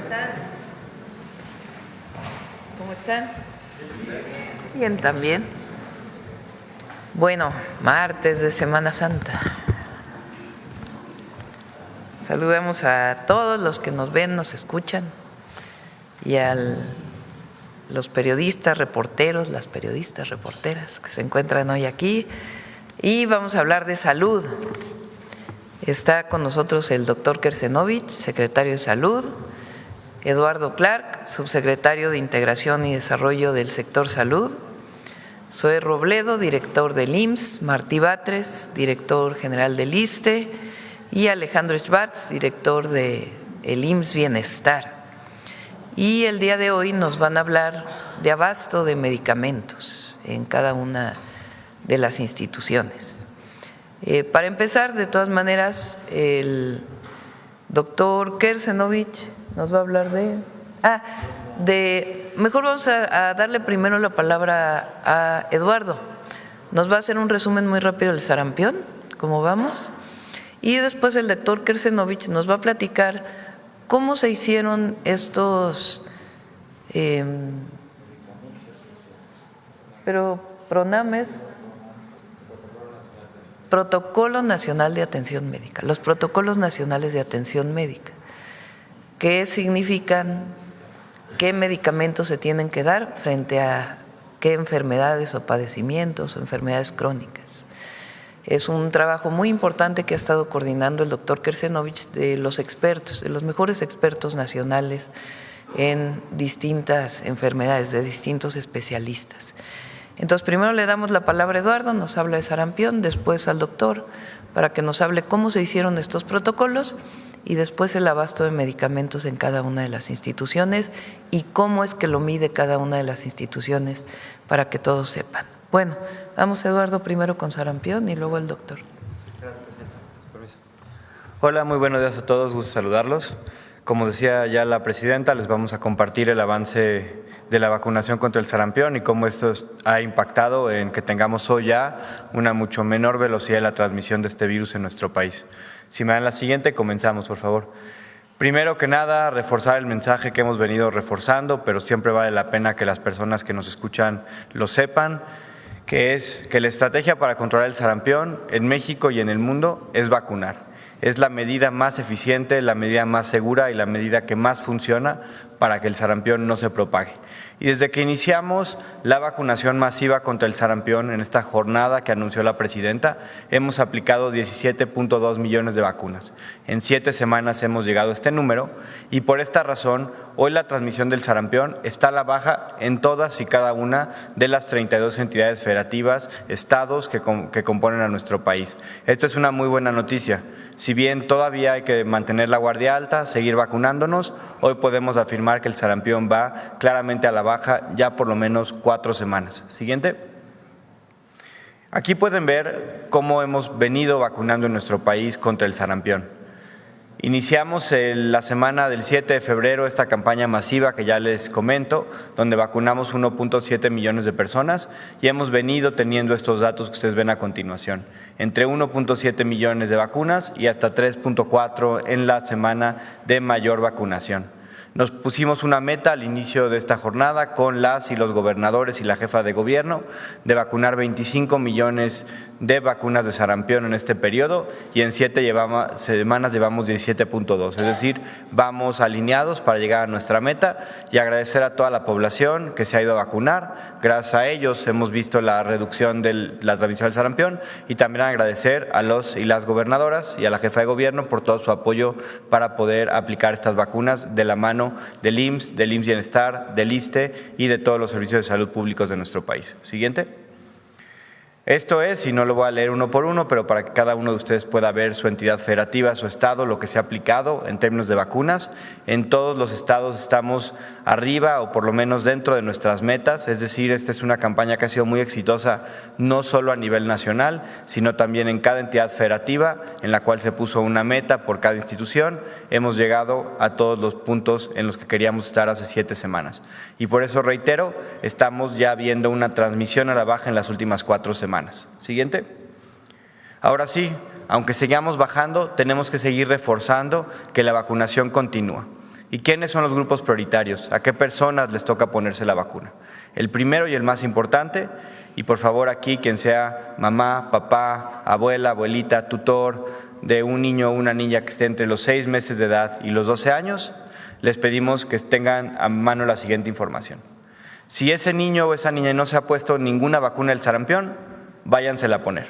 están? ¿Cómo están? Bien, también. Bueno, martes de Semana Santa. Saludamos a todos los que nos ven, nos escuchan y a los periodistas, reporteros, las periodistas, reporteras que se encuentran hoy aquí. Y vamos a hablar de salud. Está con nosotros el doctor Kersenovich, secretario de Salud, Eduardo Clark, subsecretario de Integración y Desarrollo del Sector Salud, Zoé Robledo, director del IMSS, Martí Batres, director general del ISSSTE, y Alejandro Schwartz, director del IMSS Bienestar. Y el día de hoy nos van a hablar de abasto de medicamentos en cada una de las instituciones. Para empezar, de todas maneras, el doctor Kersenovich nos va a hablar mejor vamos a darle primero la palabra a Eduardo. Nos va a hacer un resumen muy rápido del sarampión, cómo vamos, y después el doctor Kersenovich nos va a platicar cómo se hicieron estos pronames. Protocolo Nacional de Atención Médica, los protocolos nacionales de atención médica, que significan qué medicamentos se tienen que dar frente a qué enfermedades o padecimientos o enfermedades crónicas. Es un trabajo muy importante que ha estado coordinando el doctor Kersenovich de los expertos, de los mejores expertos nacionales en distintas enfermedades, de distintos especialistas. Entonces, primero le damos la palabra a Eduardo, nos habla de sarampión, después al doctor, para que nos hable cómo se hicieron estos protocolos y después el abasto de medicamentos en cada una de las instituciones y cómo es que lo mide cada una de las instituciones para que todos sepan. Bueno, vamos Eduardo primero con sarampión y luego el doctor. Gracias, presidenta. Permiso. Hola, muy buenos días a todos, gusto saludarlos. Como decía ya la presidenta, les vamos a compartir el avance de la vacunación contra el sarampión y cómo esto ha impactado en que tengamos hoy ya una mucho menor velocidad de la transmisión de este virus en nuestro país. Si me dan la siguiente, comenzamos, por favor. Primero que nada, reforzar el mensaje que hemos venido reforzando, pero siempre vale la pena que las personas que nos escuchan lo sepan, que es que la estrategia para controlar el sarampión en México y en el mundo es vacunar. Es la medida más eficiente, la medida más segura y la medida que más funciona para que el sarampión no se propague. Y desde que iniciamos la vacunación masiva contra el sarampión en esta jornada que anunció la presidenta, hemos aplicado 17.2 millones de vacunas. En 7 semanas hemos llegado a este número y por esta razón hoy la transmisión del sarampión está a la baja en todas y cada una de las 32 entidades federativas, estados que componen a nuestro país. Esto es una muy buena noticia. Si bien todavía hay que mantener la guardia alta, seguir vacunándonos, hoy podemos afirmar que el sarampión va claramente a la baja ya por lo menos 4 semanas. Siguiente. Aquí pueden ver cómo hemos venido vacunando en nuestro país contra el sarampión. Iniciamos la semana del 7 de febrero esta campaña masiva que ya les comento, donde vacunamos 1.7 millones de personas y hemos venido teniendo estos datos que ustedes ven a continuación, entre 1.7 millones de vacunas y hasta 3.4 en la semana de mayor vacunación. Nos pusimos una meta al inicio de esta jornada con las y los gobernadores y la jefa de gobierno de vacunar 25 millones de vacunas de sarampión en este periodo y en 7 semanas llevamos 17.2, es decir, vamos alineados para llegar a nuestra meta y agradecer a toda la población que se ha ido a vacunar. Gracias a ellos hemos visto la reducción de la transmisión del sarampión y también agradecer a los y las gobernadoras y a la jefa de gobierno por todo su apoyo para poder aplicar estas vacunas de la mano del IMSS Bienestar, del ISSSTE y de todos los servicios de salud públicos de nuestro país. Siguiente. Esto es, y no lo voy a leer uno por uno, pero para que cada uno de ustedes pueda ver su entidad federativa, su estado, lo que se ha aplicado en términos de vacunas. En todos los estados estamos arriba o por lo menos dentro de nuestras metas, es decir, esta es una campaña que ha sido muy exitosa no solo a nivel nacional, sino también en cada entidad federativa en la cual se puso una meta por cada institución. Hemos llegado a todos los puntos en los que queríamos estar hace 7 semanas. Y por eso reitero, estamos ya viendo una transmisión a la baja en las últimas 4 semanas. Siguiente. Ahora sí, aunque sigamos bajando, tenemos que seguir reforzando que la vacunación continúa. ¿Y quiénes son los grupos prioritarios? ¿A qué personas les toca ponerse la vacuna? El primero y el más importante, y por favor aquí quien sea mamá, papá, abuela, abuelita, tutor de un niño o una niña que esté entre los 6 meses de edad y los 12 años, les pedimos que tengan a mano la siguiente información. Si ese niño o esa niña no se ha puesto ninguna vacuna del sarampión, váyansela a poner.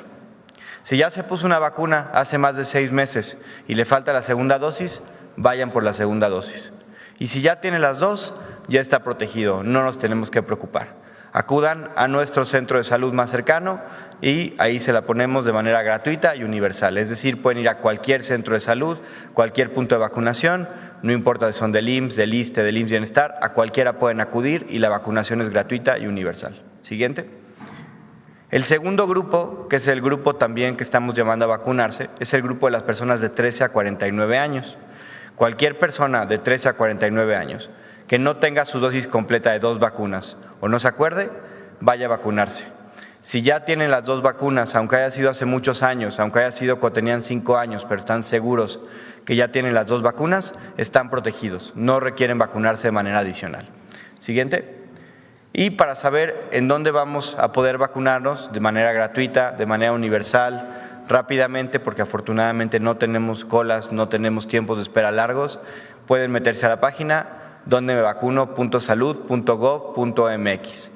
Si ya se puso una vacuna hace más de 6 meses y le falta la segunda dosis, vayan por la segunda dosis. Y si ya tiene las dos, ya está protegido, no nos tenemos que preocupar. Acudan a nuestro centro de salud más cercano y ahí se la ponemos de manera gratuita y universal. Es decir, pueden ir a cualquier centro de salud, cualquier punto de vacunación, no importa si son del IMSS, del ISSSTE, del IMSS Bienestar, a cualquiera pueden acudir y la vacunación es gratuita y universal. Siguiente. El segundo grupo, que es el grupo también que estamos llamando a vacunarse, es el grupo de las personas de 13 a 49 años. Cualquier persona de 13 a 49 años que no tenga su dosis completa de 2 vacunas o no se acuerde, vaya a vacunarse. Si ya tienen las 2 vacunas, aunque haya sido hace muchos años, aunque haya sido cuando tenían 5 años, pero están seguros que ya tienen las 2 vacunas, están protegidos, no requieren vacunarse de manera adicional. Siguiente. Y para saber en dónde vamos a poder vacunarnos de manera gratuita, de manera universal, rápidamente, porque afortunadamente no tenemos colas, no tenemos tiempos de espera largos, pueden meterse a la página dondemevacuno.salud.gov.mx.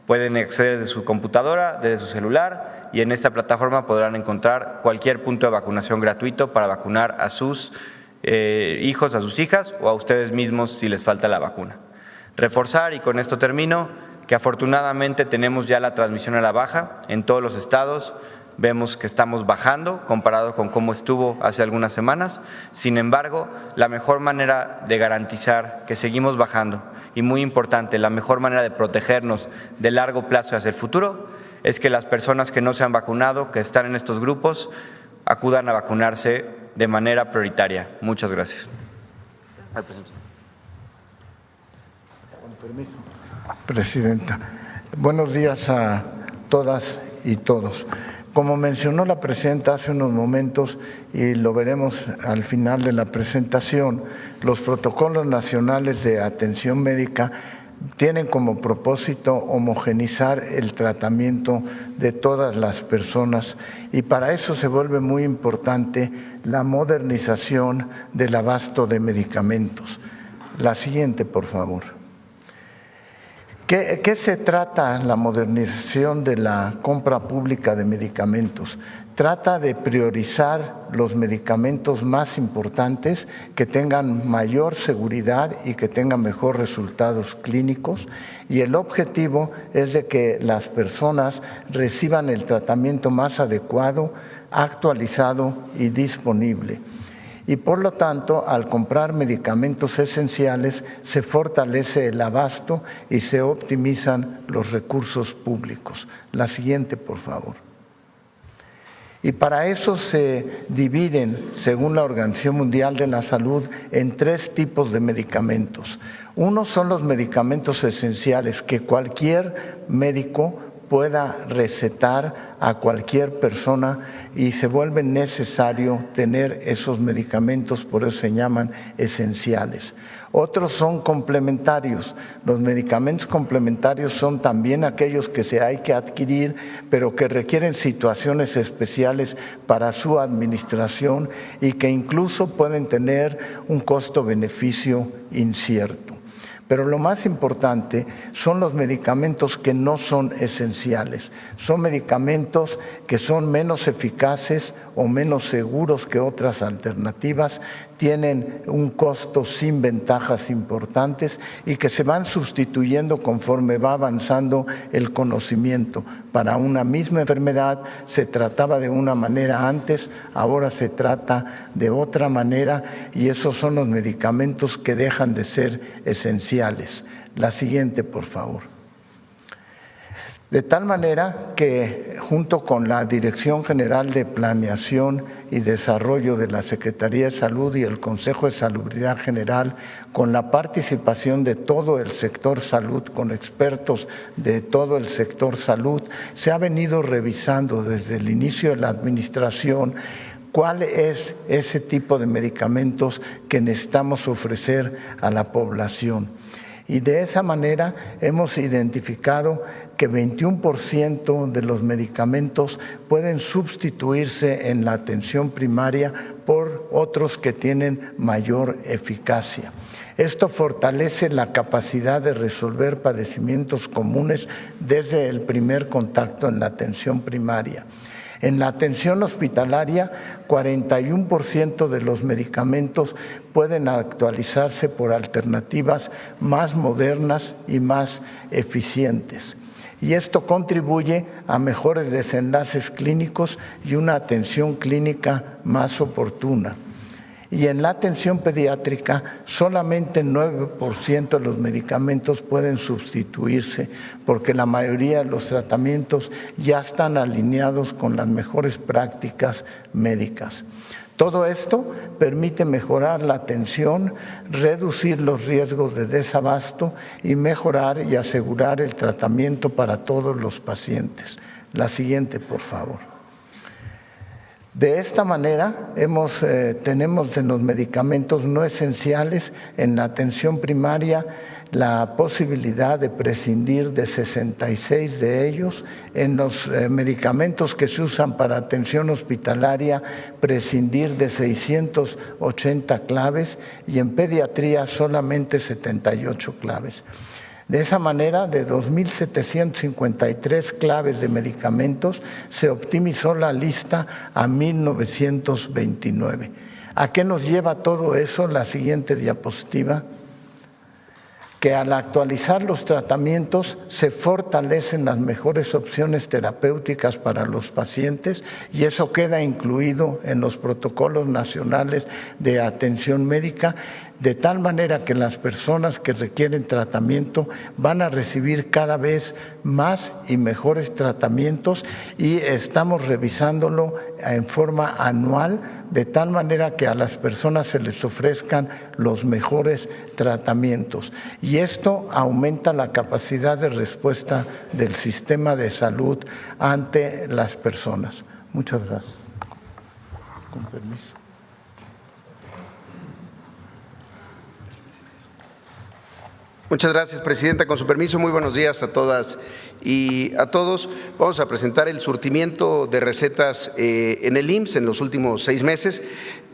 Pueden acceder desde su computadora, desde su celular, y en esta plataforma podrán encontrar cualquier punto de vacunación gratuito para vacunar a sus hijos, a sus hijas o a ustedes mismos si les falta la vacuna. Reforzar, y con esto termino, que afortunadamente tenemos ya la transmisión a la baja en todos los estados. Vemos que estamos bajando comparado con cómo estuvo hace algunas semanas. Sin embargo, la mejor manera de garantizar que seguimos bajando, y muy importante, la mejor manera de protegernos de largo plazo hacia el futuro, es que las personas que no se han vacunado, que están en estos grupos, acudan a vacunarse de manera prioritaria. Muchas gracias. Con permiso. Presidenta, buenos días a todas y todos. Como mencionó la presidenta hace unos momentos, y lo veremos al final de la presentación, los protocolos nacionales de atención médica tienen como propósito homogeneizar el tratamiento de todas las personas, y para eso se vuelve muy importante la modernización del abasto de medicamentos. La siguiente, por favor. ¿Qué se trata la modernización de la compra pública de medicamentos? Trata de priorizar los medicamentos más importantes, que tengan mayor seguridad y que tengan mejores resultados clínicos, y el objetivo es de que las personas reciban el tratamiento más adecuado, actualizado y disponible. Y por lo tanto, al comprar medicamentos esenciales, se fortalece el abasto y se optimizan los recursos públicos. La siguiente, por favor. Y para eso se dividen, según la Organización Mundial de la Salud, en 3 tipos de medicamentos. Uno son los medicamentos esenciales que cualquier médico pueda recetar a cualquier persona, y se vuelve necesario tener esos medicamentos, por eso se llaman esenciales. Otros son complementarios. Los medicamentos complementarios son también aquellos que se hay que adquirir, pero que requieren situaciones especiales para su administración y que incluso pueden tener un costo-beneficio incierto. Pero lo más importante son los medicamentos que no son esenciales. Son medicamentos que son menos eficaces o menos seguros que otras alternativas, tienen un costo sin ventajas importantes y que se van sustituyendo conforme va avanzando el conocimiento. Para una misma enfermedad se trataba de una manera antes, ahora se trata de otra manera, y esos son los medicamentos que dejan de ser esenciales. La siguiente, por favor. De tal manera que junto con la Dirección General de Planeación y Desarrollo de la Secretaría de Salud y el Consejo de Salubridad General, con la participación de todo el sector salud, con expertos de todo el sector salud, se ha venido revisando desde el inicio de la administración cuál es ese tipo de medicamentos que necesitamos ofrecer a la población. Y de esa manera hemos identificado que 21% de los medicamentos pueden sustituirse en la atención primaria por otros que tienen mayor eficacia. Esto fortalece la capacidad de resolver padecimientos comunes desde el primer contacto en la atención primaria. En la atención hospitalaria, 41% de los medicamentos pueden actualizarse por alternativas más modernas y más eficientes. Y esto contribuye a mejores desenlaces clínicos y una atención clínica más oportuna. Y en la atención pediátrica, solamente 9% de los medicamentos pueden sustituirse, porque la mayoría de los tratamientos ya están alineados con las mejores prácticas médicas. Todo esto permite mejorar la atención, reducir los riesgos de desabasto y mejorar y asegurar el tratamiento para todos los pacientes. La siguiente, por favor. De esta manera tenemos en los medicamentos no esenciales en la atención primaria la posibilidad de prescindir de 66 de ellos, en los medicamentos que se usan para atención hospitalaria prescindir de 680 claves y en pediatría solamente 78 claves. De esa manera, de 2.753 claves de medicamentos, se optimizó la lista a 1.929. ¿A qué nos lleva todo eso? La siguiente diapositiva. Que al actualizar los tratamientos se fortalecen las mejores opciones terapéuticas para los pacientes y eso queda incluido en los protocolos nacionales de atención médica, de tal manera que las personas que requieren tratamiento van a recibir cada vez más y mejores tratamientos y estamos revisándolo en forma anual, de tal manera que a las personas se les ofrezcan los mejores tratamientos. Y esto aumenta la capacidad de respuesta del sistema de salud ante las personas. Muchas gracias. Con permiso. Muchas gracias, Presidenta. Con su permiso, muy buenos días a todas y a todos. Vamos a presentar el surtimiento de recetas en el IMSS en los últimos 6 meses.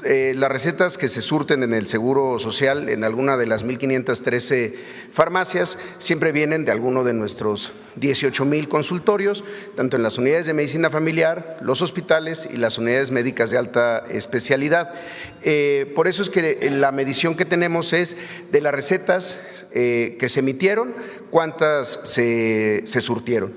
Las recetas que se surten en el Seguro Social en alguna de las 1,513 farmacias siempre vienen de alguno de nuestros 18,000 consultorios, tanto en las unidades de medicina familiar, los hospitales y las unidades médicas de alta especialidad. Por eso es que la medición que tenemos es de las recetas que se emitieron, cuántas se surtieron.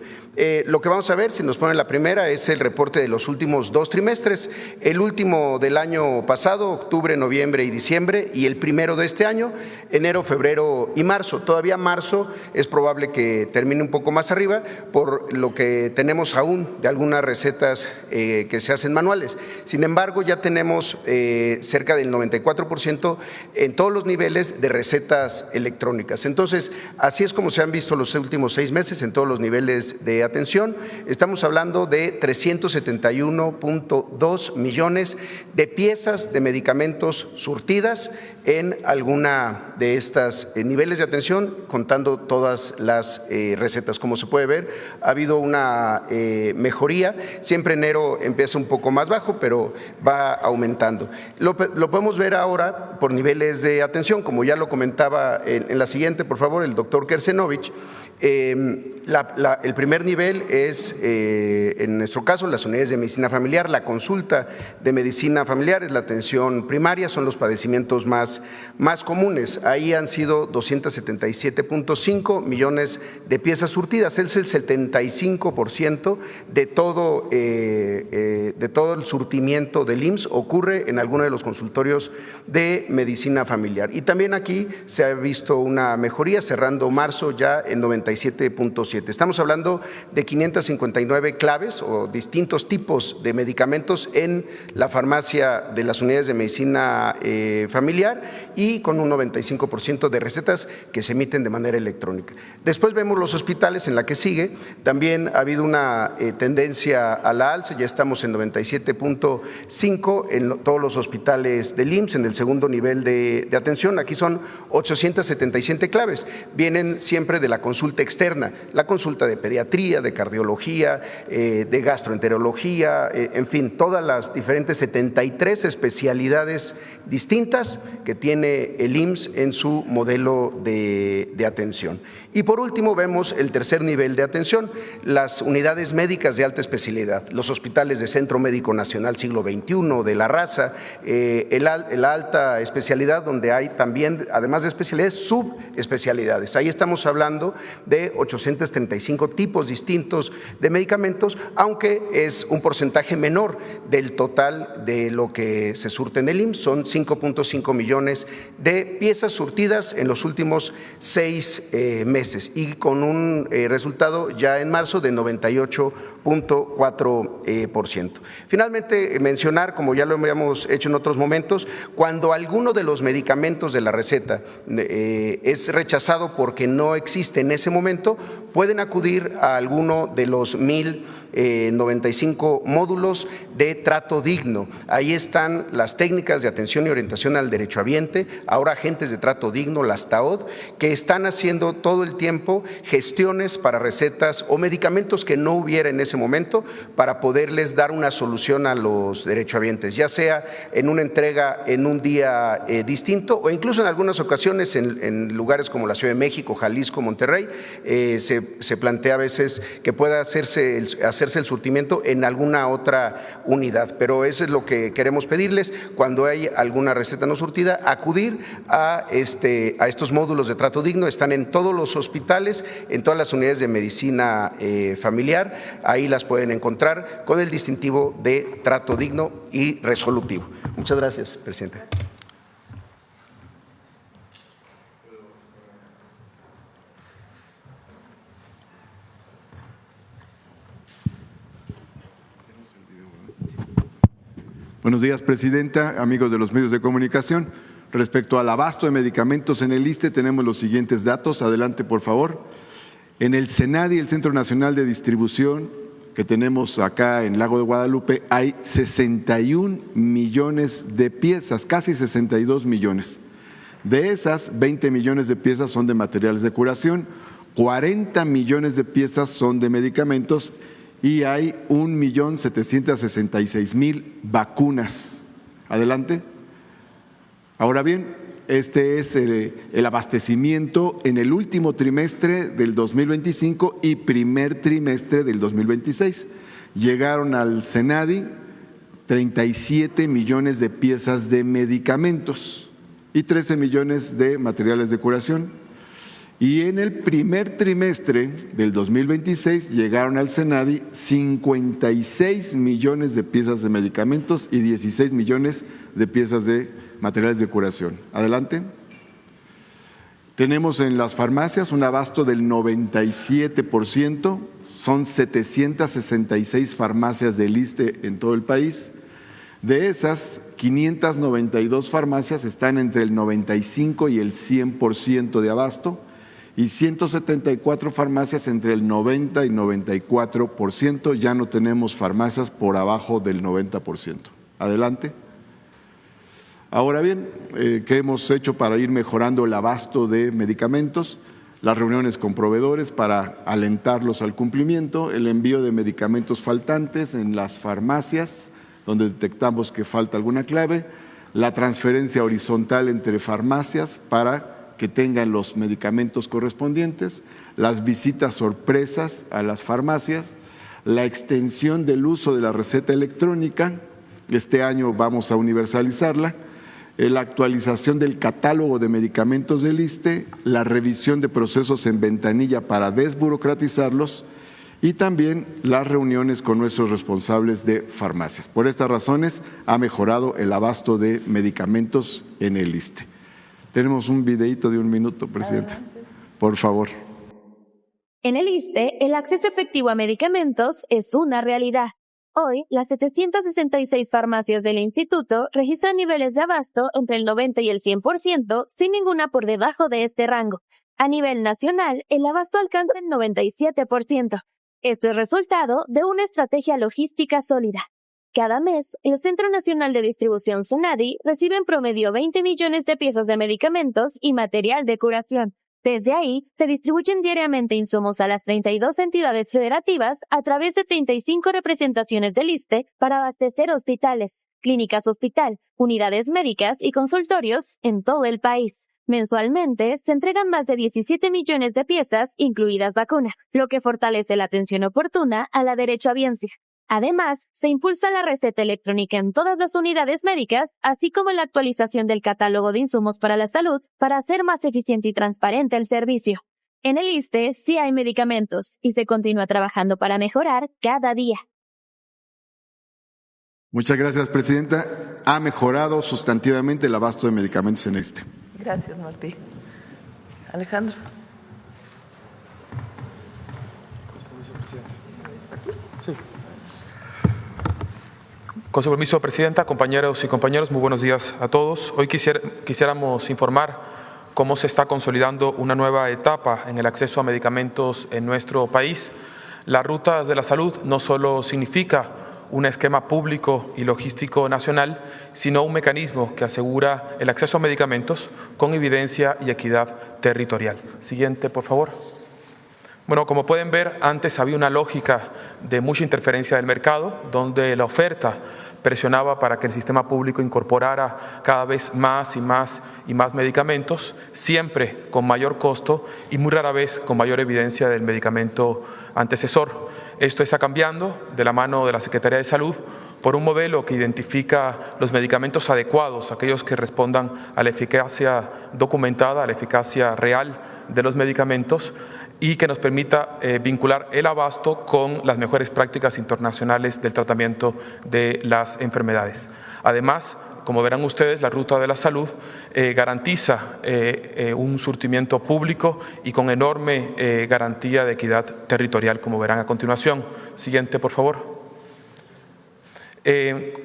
Lo que vamos a ver, si nos ponen la primera, es el reporte de los últimos 2 trimestres, el último del año pasado, octubre, noviembre y diciembre, y el primero de este año, enero, febrero y marzo. Todavía marzo es probable que termine un poco más arriba, por lo que tenemos aún de algunas recetas que se hacen manuales. Sin embargo, ya tenemos cerca del 94% en todos los niveles de recetas electrónicas. Entonces, así es como se han visto los últimos 6 meses en todos los niveles de atención. Estamos hablando de 371.2 millones de piezas de medicamentos surtidas en alguna de estas niveles de atención, contando todas las recetas. Como se puede ver, ha habido una mejoría. Siempre enero empieza un poco más bajo, pero va aumentando. Lo podemos ver ahora por niveles de atención, como ya lo comentaba en la siguiente, por favor, el doctor Kersenovich. El primer nivel es, en nuestro caso, las unidades de medicina familiar. La consulta de medicina familiar es la atención primaria, son los padecimientos más comunes. Ahí han sido 277.5 millones de piezas surtidas. Es el 75% de todo el surtimiento del IMSS ocurre en alguno de los consultorios de medicina familiar. Y también aquí se ha visto una mejoría, cerrando marzo ya en 97.7. Estamos hablando de 559 claves o distintos tipos de medicamentos en la farmacia de las unidades de medicina familiar celular y con un 95% de recetas que se emiten de manera electrónica. Después vemos los hospitales en la que sigue. También ha habido una tendencia a la alza, ya estamos en 97.5 en todos los hospitales del IMSS, en el segundo nivel de atención. Aquí son 877 claves. Vienen siempre de la consulta externa, la consulta de pediatría, de cardiología, de gastroenterología, en fin, todas las diferentes 73 especialidades distintas que tiene el IMSS en su modelo de atención. Y por último vemos el tercer nivel de atención, las unidades médicas de alta especialidad, los hospitales de Centro Médico Nacional Siglo XXI, de La Raza, la alta especialidad donde hay también, además de especialidades, subespecialidades. Ahí estamos hablando de 835 tipos distintos de medicamentos, aunque es un porcentaje menor del total de lo que se surte en el IMSS, son 5.5 millones de piezas surtidas en los últimos 6 meses y con un resultado ya en marzo de 98.4%. Finalmente, mencionar, como ya lo habíamos hecho en otros momentos, cuando alguno de los medicamentos de la receta es rechazado porque no existe en ese momento, pueden acudir a alguno de los 1095 módulos de trato digno. Ahí están las técnicas de atención y orientación al derechohabiente, ahora agentes de trato digno, las TAOD, que están haciendo todo el tiempo gestiones para recetas o medicamentos que no hubiera en ese momento para poderles dar una solución a los derechohabientes, ya sea en una entrega en un día distinto o incluso en algunas ocasiones en lugares como la Ciudad de México, Jalisco, Monterrey, se plantea a veces que pueda hacerse el surtimiento en alguna otra unidad, pero eso es lo que queremos pedirles cuando hay alguna receta no surtida, acudir a estos módulos de trato digno. Están en todos los hospitales, en todas las unidades de medicina familiar, ahí las pueden encontrar con el distintivo de trato digno y resolutivo. Muchas gracias, presidente. Buenos días, presidenta, amigos de los medios de comunicación. Respecto al abasto de medicamentos en el ISSSTE, tenemos los siguientes datos. Adelante, por favor. En el CENADI, el Centro Nacional de Distribución, que tenemos acá en Lago de Guadalupe, hay 61 millones de piezas, casi 62 millones. De esas, 20 millones de piezas son de materiales de curación, 40 millones de piezas son de medicamentos y hay 1.766.000 vacunas. Adelante. Ahora bien, este es el abastecimiento en el último trimestre del 2025 y primer trimestre del 2026. Llegaron al CENADI 37 millones de piezas de medicamentos y 13 millones de materiales de curación. Y en el primer trimestre del 2026 llegaron al CENADI 56 millones de piezas de medicamentos y 16 millones de piezas de materiales de curación. Adelante. Tenemos en las farmacias un abasto del 97%, son 766 farmacias del ISSSTE en todo el país. De esas, 592 farmacias están entre el 95 y el 100% de abasto y 174 farmacias entre el 90 y 94%. Ya no tenemos farmacias por abajo del 90%. Adelante. Ahora bien, ¿qué hemos hecho para ir mejorando el abasto de medicamentos? Las reuniones con proveedores para alentarlos al cumplimiento, el envío de medicamentos faltantes en las farmacias, donde detectamos que falta alguna clave, la transferencia horizontal entre farmacias para que tengan los medicamentos correspondientes, las visitas sorpresas a las farmacias, la extensión del uso de la receta electrónica, este año vamos a universalizarla, la actualización del catálogo de medicamentos del ISSSTE, la revisión de procesos en ventanilla para desburocratizarlos y también las reuniones con nuestros responsables de farmacias. Por estas razones ha mejorado el abasto de medicamentos en el ISSSTE. Tenemos un videíto de 1 minuto, presidenta. Por favor. En el ISSSTE, el acceso efectivo a medicamentos es una realidad. Hoy, las 766 farmacias del instituto registran niveles de abasto entre el 90 y el 100%, sin ninguna por debajo de este rango. A nivel nacional, el abasto alcanza el 97%. Esto es resultado de una estrategia logística sólida. Cada mes, el Centro Nacional de Distribución SONADI recibe en promedio 20 millones de piezas de medicamentos y material de curación. Desde ahí, se distribuyen diariamente insumos a las 32 entidades federativas a través de 35 representaciones del ISSSTE para abastecer hospitales, clínicas hospital, unidades médicas y consultorios en todo el país. Mensualmente, se entregan más de 17 millones de piezas, incluidas vacunas, lo que fortalece la atención oportuna a la derechohabiencia. Además, se impulsa la receta electrónica en todas las unidades médicas, así como la actualización del catálogo de insumos para la salud para hacer más eficiente y transparente el servicio. En el ISSSTE sí hay medicamentos y se continúa trabajando para mejorar cada día. Muchas gracias, Presidenta. Ha mejorado sustantivamente el abasto de medicamentos en este. Gracias, Martí. Alejandro. Sí. Con su permiso, Presidenta, compañeros y compañeros, muy buenos días a todos. Hoy quisiéramos informar cómo se está consolidando una nueva etapa en el acceso a medicamentos en nuestro país. Las rutas de la salud no solo significa un esquema público y logístico nacional, sino un mecanismo que asegura el acceso a medicamentos con evidencia y equidad territorial. Siguiente, por favor. Bueno, como pueden ver, antes había una lógica de mucha interferencia del mercado, donde la oferta presionaba para que el sistema público incorporara cada vez más y más medicamentos, siempre con mayor costo y muy rara vez con mayor evidencia del medicamento antecesor. Esto está cambiando de la mano de la Secretaría de Salud por un modelo que identifica los medicamentos adecuados, aquellos que respondan a la eficacia documentada, a la eficacia real de los medicamentos, y que nos permita vincular el abasto con las mejores prácticas internacionales del tratamiento de las enfermedades. Además, como verán ustedes, la ruta de la salud garantiza un surtimiento público y con enorme garantía de equidad territorial, como verán a continuación. Siguiente, por favor.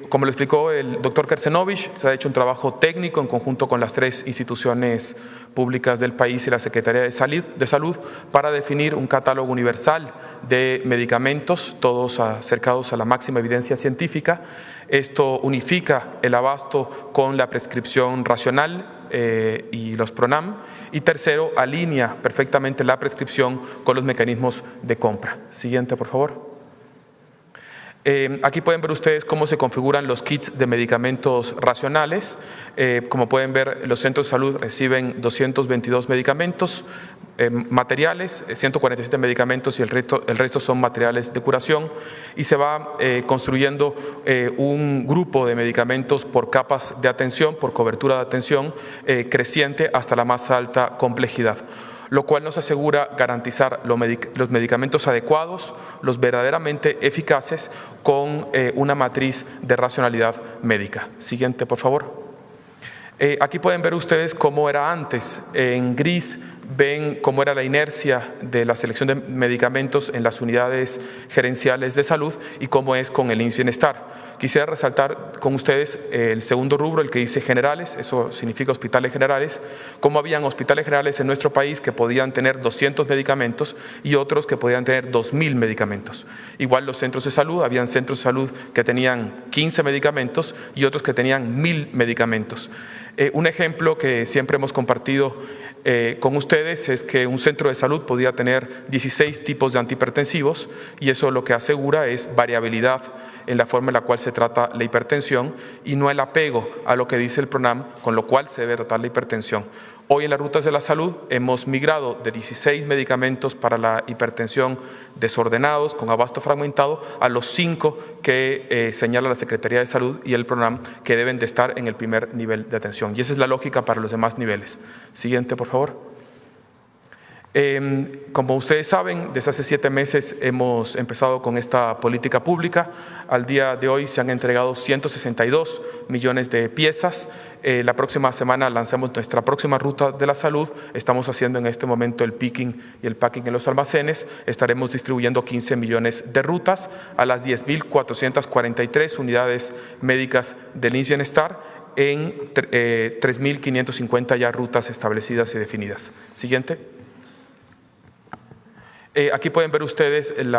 Como lo explicó el doctor Kersenovich, se ha hecho un trabajo técnico en conjunto con las 3 instituciones públicas del país y la Secretaría de Salud para definir un catálogo universal de medicamentos, todos acercados a la máxima evidencia científica. Esto unifica el abasto con la prescripción racional y los PRONAM. Y tercero, alinea perfectamente la prescripción con los mecanismos de compra. Siguiente, por favor. Aquí pueden ver ustedes cómo se configuran los kits de medicamentos racionales. Como pueden ver, los centros de salud reciben 222 medicamentos materiales, 147 medicamentos y el resto son materiales de curación, y se va construyendo un grupo de medicamentos por capas de atención, por cobertura de atención creciente hasta la más alta complejidad, lo cual nos asegura garantizar los medicamentos adecuados, los verdaderamente eficaces, con una matriz de racionalidad médica. Siguiente, por favor. Aquí pueden ver ustedes cómo era antes. En gris ven cómo era la inercia de la selección de medicamentos en las unidades gerenciales de salud y cómo es con el IMSS Bienestar. Quisiera resaltar con ustedes el segundo rubro, el que dice generales, eso significa hospitales generales, cómo habían hospitales generales en nuestro país que podían tener 200 medicamentos y otros que podían tener 2.000 medicamentos. Igual los centros de salud, habían centros de salud que tenían 15 medicamentos y otros que tenían 1.000 medicamentos. Un ejemplo que siempre hemos compartido con ustedes es que un centro de salud podía tener 16 tipos de antihipertensivos y eso lo que asegura es variabilidad en la forma en la cual se trata la hipertensión y no el apego a lo que dice el PRONAM, con lo cual se debe tratar la hipertensión. Hoy en las rutas de la salud hemos migrado de 16 medicamentos para la hipertensión desordenados, con abasto fragmentado, a los 5 que señala la Secretaría de Salud y el PRONAM que deben de estar en el primer nivel de atención. Y esa es la lógica para los demás niveles. Siguiente, por favor. Como ustedes saben, desde hace 7 meses hemos empezado con esta política pública. Al día de hoy se han entregado 162 millones de piezas. La próxima semana lanzamos nuestra próxima ruta de la salud. Estamos haciendo en este momento el picking y el packing en los almacenes. Estaremos distribuyendo 15 millones de rutas a las 10.443 unidades médicas del IMSS Bienestar en 3.550 ya rutas establecidas y definidas. Siguiente. Aquí pueden ver ustedes el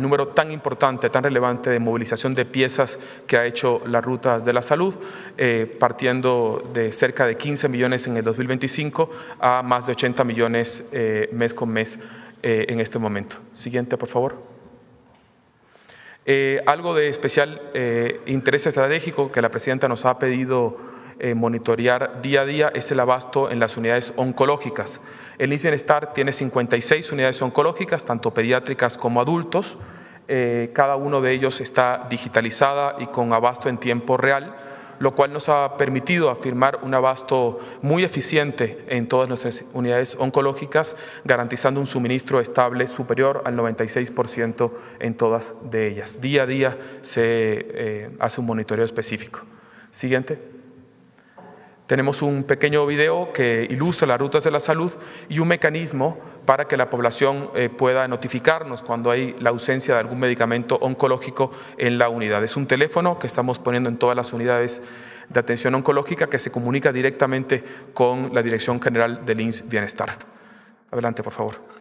número tan importante, tan relevante de movilización de piezas que ha hecho las rutas de la salud, partiendo de cerca de 15 millones en el 2025 a más de 80 millones mes con mes en este momento. Siguiente, por favor. Algo de especial interés estratégico que la presidenta nos ha pedido monitorear día a día es el abasto en las unidades oncológicas. El IMSS Bienestar tiene 56 unidades oncológicas, tanto pediátricas como adultos. Cada uno de ellos está digitalizada y con abasto en tiempo real, lo cual nos ha permitido afirmar un abasto muy eficiente en todas nuestras unidades oncológicas, garantizando un suministro estable superior al 96% en todas de ellas. Día a día se hace un monitoreo específico. Siguiente. Tenemos un pequeño video que ilustra las rutas de la salud y un mecanismo para que la población pueda notificarnos cuando hay la ausencia de algún medicamento oncológico en la unidad. Es un teléfono que estamos poniendo en todas las unidades de atención oncológica que se comunica directamente con la Dirección General del IMSS Bienestar. Adelante, por favor.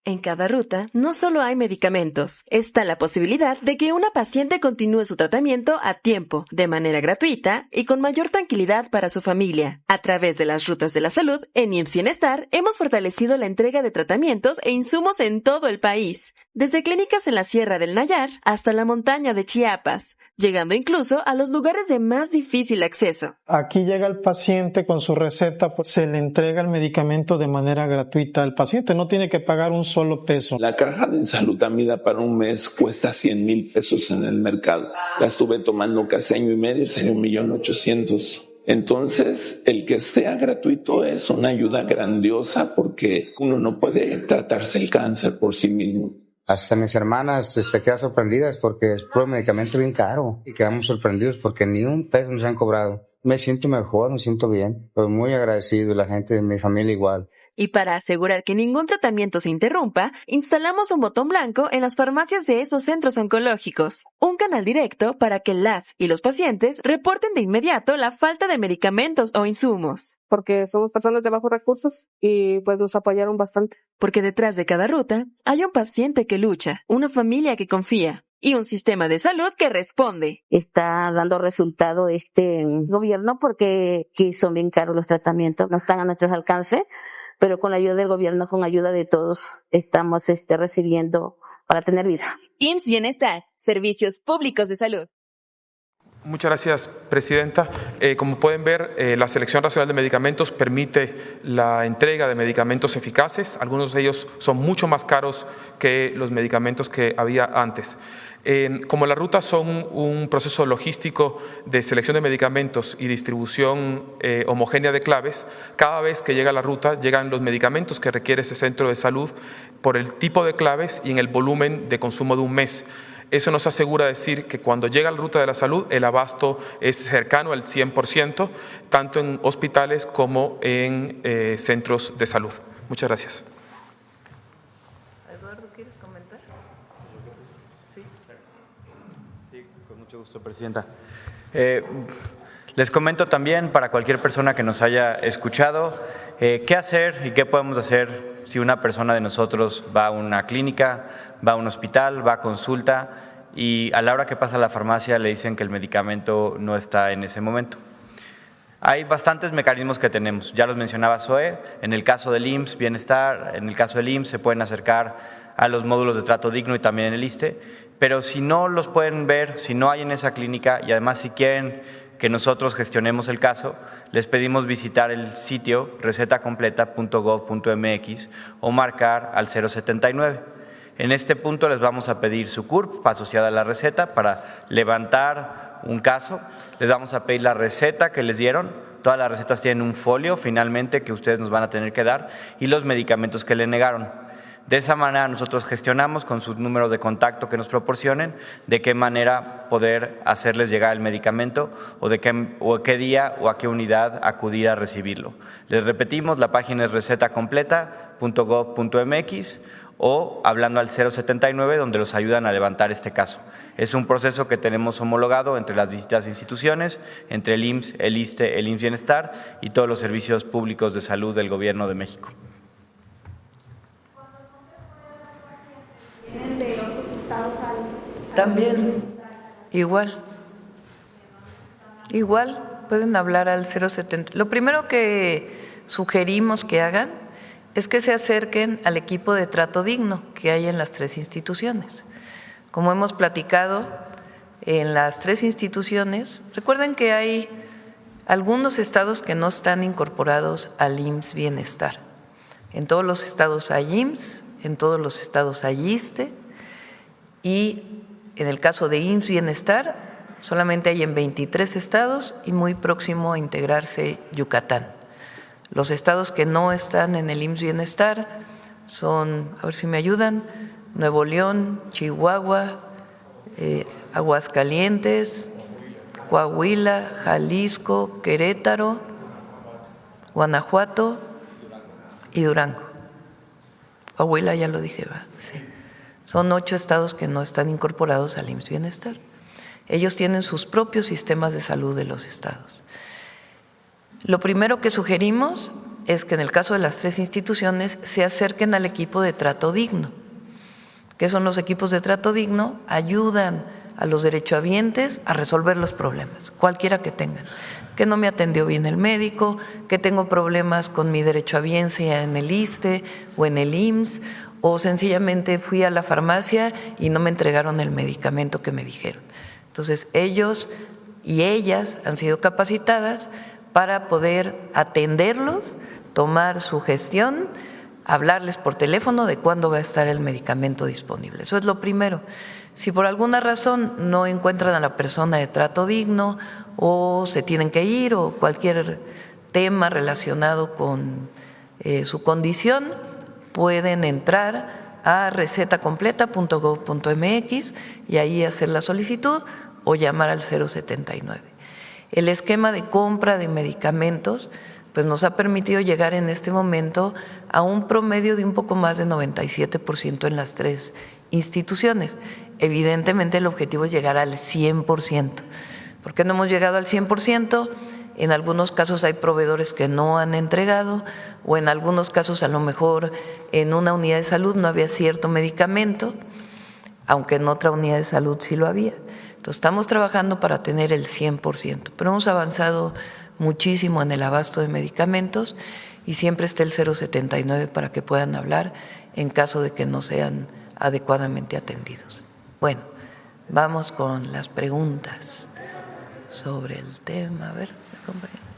En cada ruta no solo hay medicamentos, está la posibilidad de que una paciente continúe su tratamiento a tiempo, de manera gratuita y con mayor tranquilidad para su familia. A través de las rutas de la salud, en IMSS Bienestar hemos fortalecido la entrega de tratamientos e insumos en todo el país, desde clínicas en la Sierra del Nayar hasta la montaña de Chiapas, llegando incluso a los lugares de más difícil acceso. Aquí llega el paciente con su receta, se le entrega el medicamento de manera gratuita al paciente, no tiene que pagar un solo peso. La caja de ensalutamida para un mes cuesta 100,000 pesos en el mercado. La estuve tomando casi año y medio, sería 1,800,000. Entonces, el que sea gratuito es una ayuda grandiosa porque uno no puede tratarse el cáncer por sí mismo. Hasta mis hermanas se quedan sorprendidas porque es un medicamento bien caro y quedamos sorprendidos porque ni un peso nos han cobrado. Me siento mejor, me siento bien, pero muy agradecido, la gente de mi familia igual. Y para asegurar que ningún tratamiento se interrumpa, instalamos un botón blanco en las farmacias de esos centros oncológicos. Un canal directo para que las y los pacientes reporten de inmediato la falta de medicamentos o insumos. Porque somos personas de bajos recursos y pues nos apoyaron bastante. Porque detrás de cada ruta hay un paciente que lucha, una familia que confía y un sistema de salud que responde. Está dando resultado este gobierno porque aquí son bien caros los tratamientos, no están a nuestros alcances, pero con la ayuda del gobierno, con ayuda de todos, estamos recibiendo para tener vida. IMSS Bienestar, Servicios Públicos de Salud. Muchas gracias, presidenta. Como pueden ver, la Selección Nacional de Medicamentos permite la entrega de medicamentos eficaces. Algunos de ellos son mucho más caros que los medicamentos que había antes. Como las rutas son un proceso logístico de selección de medicamentos y distribución homogénea de claves, cada vez que llega la ruta llegan los medicamentos que requiere ese centro de salud por el tipo de claves y en el volumen de consumo de un mes. Eso nos asegura decir que cuando llega la ruta de la salud, el abasto es cercano al 100%, tanto en hospitales como en centros de salud. Muchas gracias. Eduardo, ¿quieres comentar? Sí. Sí, con mucho gusto, presidenta. Les comento también, para cualquier persona que nos haya escuchado, qué hacer y qué podemos hacer si una persona de nosotros va a una clínica, va a un hospital, va a consulta y a la hora que pasa a la farmacia le dicen que el medicamento no está en ese momento. Hay bastantes mecanismos que tenemos, ya los mencionaba Zoe, en el caso del IMSS Bienestar, en el caso del IMSS se pueden acercar a los módulos de trato digno y también en el ISSSTE, pero si no los pueden ver, si no hay en esa clínica y además si quieren que nosotros gestionemos el caso, les pedimos visitar el sitio recetacompleta.gov.mx o marcar al 079. En este punto les vamos a pedir su CURP asociada a la receta para levantar un caso. Les vamos a pedir la receta que les dieron Todas las recetas tienen un folio finalmente que ustedes nos van a tener que dar y los medicamentos que le negaron. De esa manera nosotros gestionamos con su número de contacto que nos proporcionen de qué manera poder hacerles llegar el medicamento o qué día o a qué unidad acudir a recibirlo. Les repetimos, la página es recetacompleta.gov.mx o hablando al 079 donde los ayudan a levantar este caso. Es un proceso que tenemos homologado entre las distintas instituciones, entre el IMSS, el ISSSTE, el IMSS Bienestar y todos los servicios públicos de salud del Gobierno de México. También, igual, pueden hablar al 070. Lo primero que sugerimos que hagan es que se acerquen al equipo de trato digno que hay en las 3 instituciones. Como hemos platicado en las 3 instituciones, recuerden que hay algunos estados que no están incorporados al IMSS Bienestar. En todos los estados hay IMSS, en todos los estados hay ISSSTE y en el caso de IMSS Bienestar solamente hay en 23 estados y muy próximo a integrarse Yucatán. Los estados que no están en el IMSS Bienestar son, a ver si me ayudan, Nuevo León, Chihuahua, Aguascalientes, Coahuila, Jalisco, Querétaro, Guanajuato y Durango. Coahuila ya lo dije, ¿verdad? Sí. Son 8 estados que no están incorporados al IMSS Bienestar. Ellos tienen sus propios sistemas de salud de los estados. Lo primero que sugerimos es que en el caso de las 3 instituciones se acerquen al equipo de trato digno. ¿Qué son los equipos de trato digno? Ayudan a los derechohabientes a resolver los problemas, cualquiera que tengan. Que no me atendió bien el médico, que tengo problemas con mi derechohabiencia en el ISSSTE o en el IMSS, o sencillamente fui a la farmacia y no me entregaron el medicamento que me dijeron. Entonces, ellos y ellas han sido capacitadas para poder atenderlos, tomar su gestión, hablarles por teléfono de cuándo va a estar el medicamento disponible. Eso es lo primero. Si por alguna razón no encuentran a la persona de trato digno o se tienen que ir o cualquier tema relacionado con su condición, pueden entrar a recetacompleta.gov.mx y ahí hacer la solicitud o llamar al 079. El esquema de compra de medicamentos pues nos ha permitido llegar en este momento a un promedio de un poco más de 97% en las 3 instituciones. Evidentemente el objetivo es llegar al 100%. ¿Por qué no hemos llegado al 100%? En algunos casos hay proveedores que no han entregado o en algunos casos a lo mejor en una unidad de salud no había cierto medicamento, aunque en otra unidad de salud sí lo había. Entonces estamos trabajando para tener el 100%, pero hemos avanzado muchísimo en el abasto de medicamentos y siempre está el 079 para que puedan hablar en caso de que no sean adecuadamente atendidos. Bueno, vamos con las preguntas sobre el tema. A ver, compañero.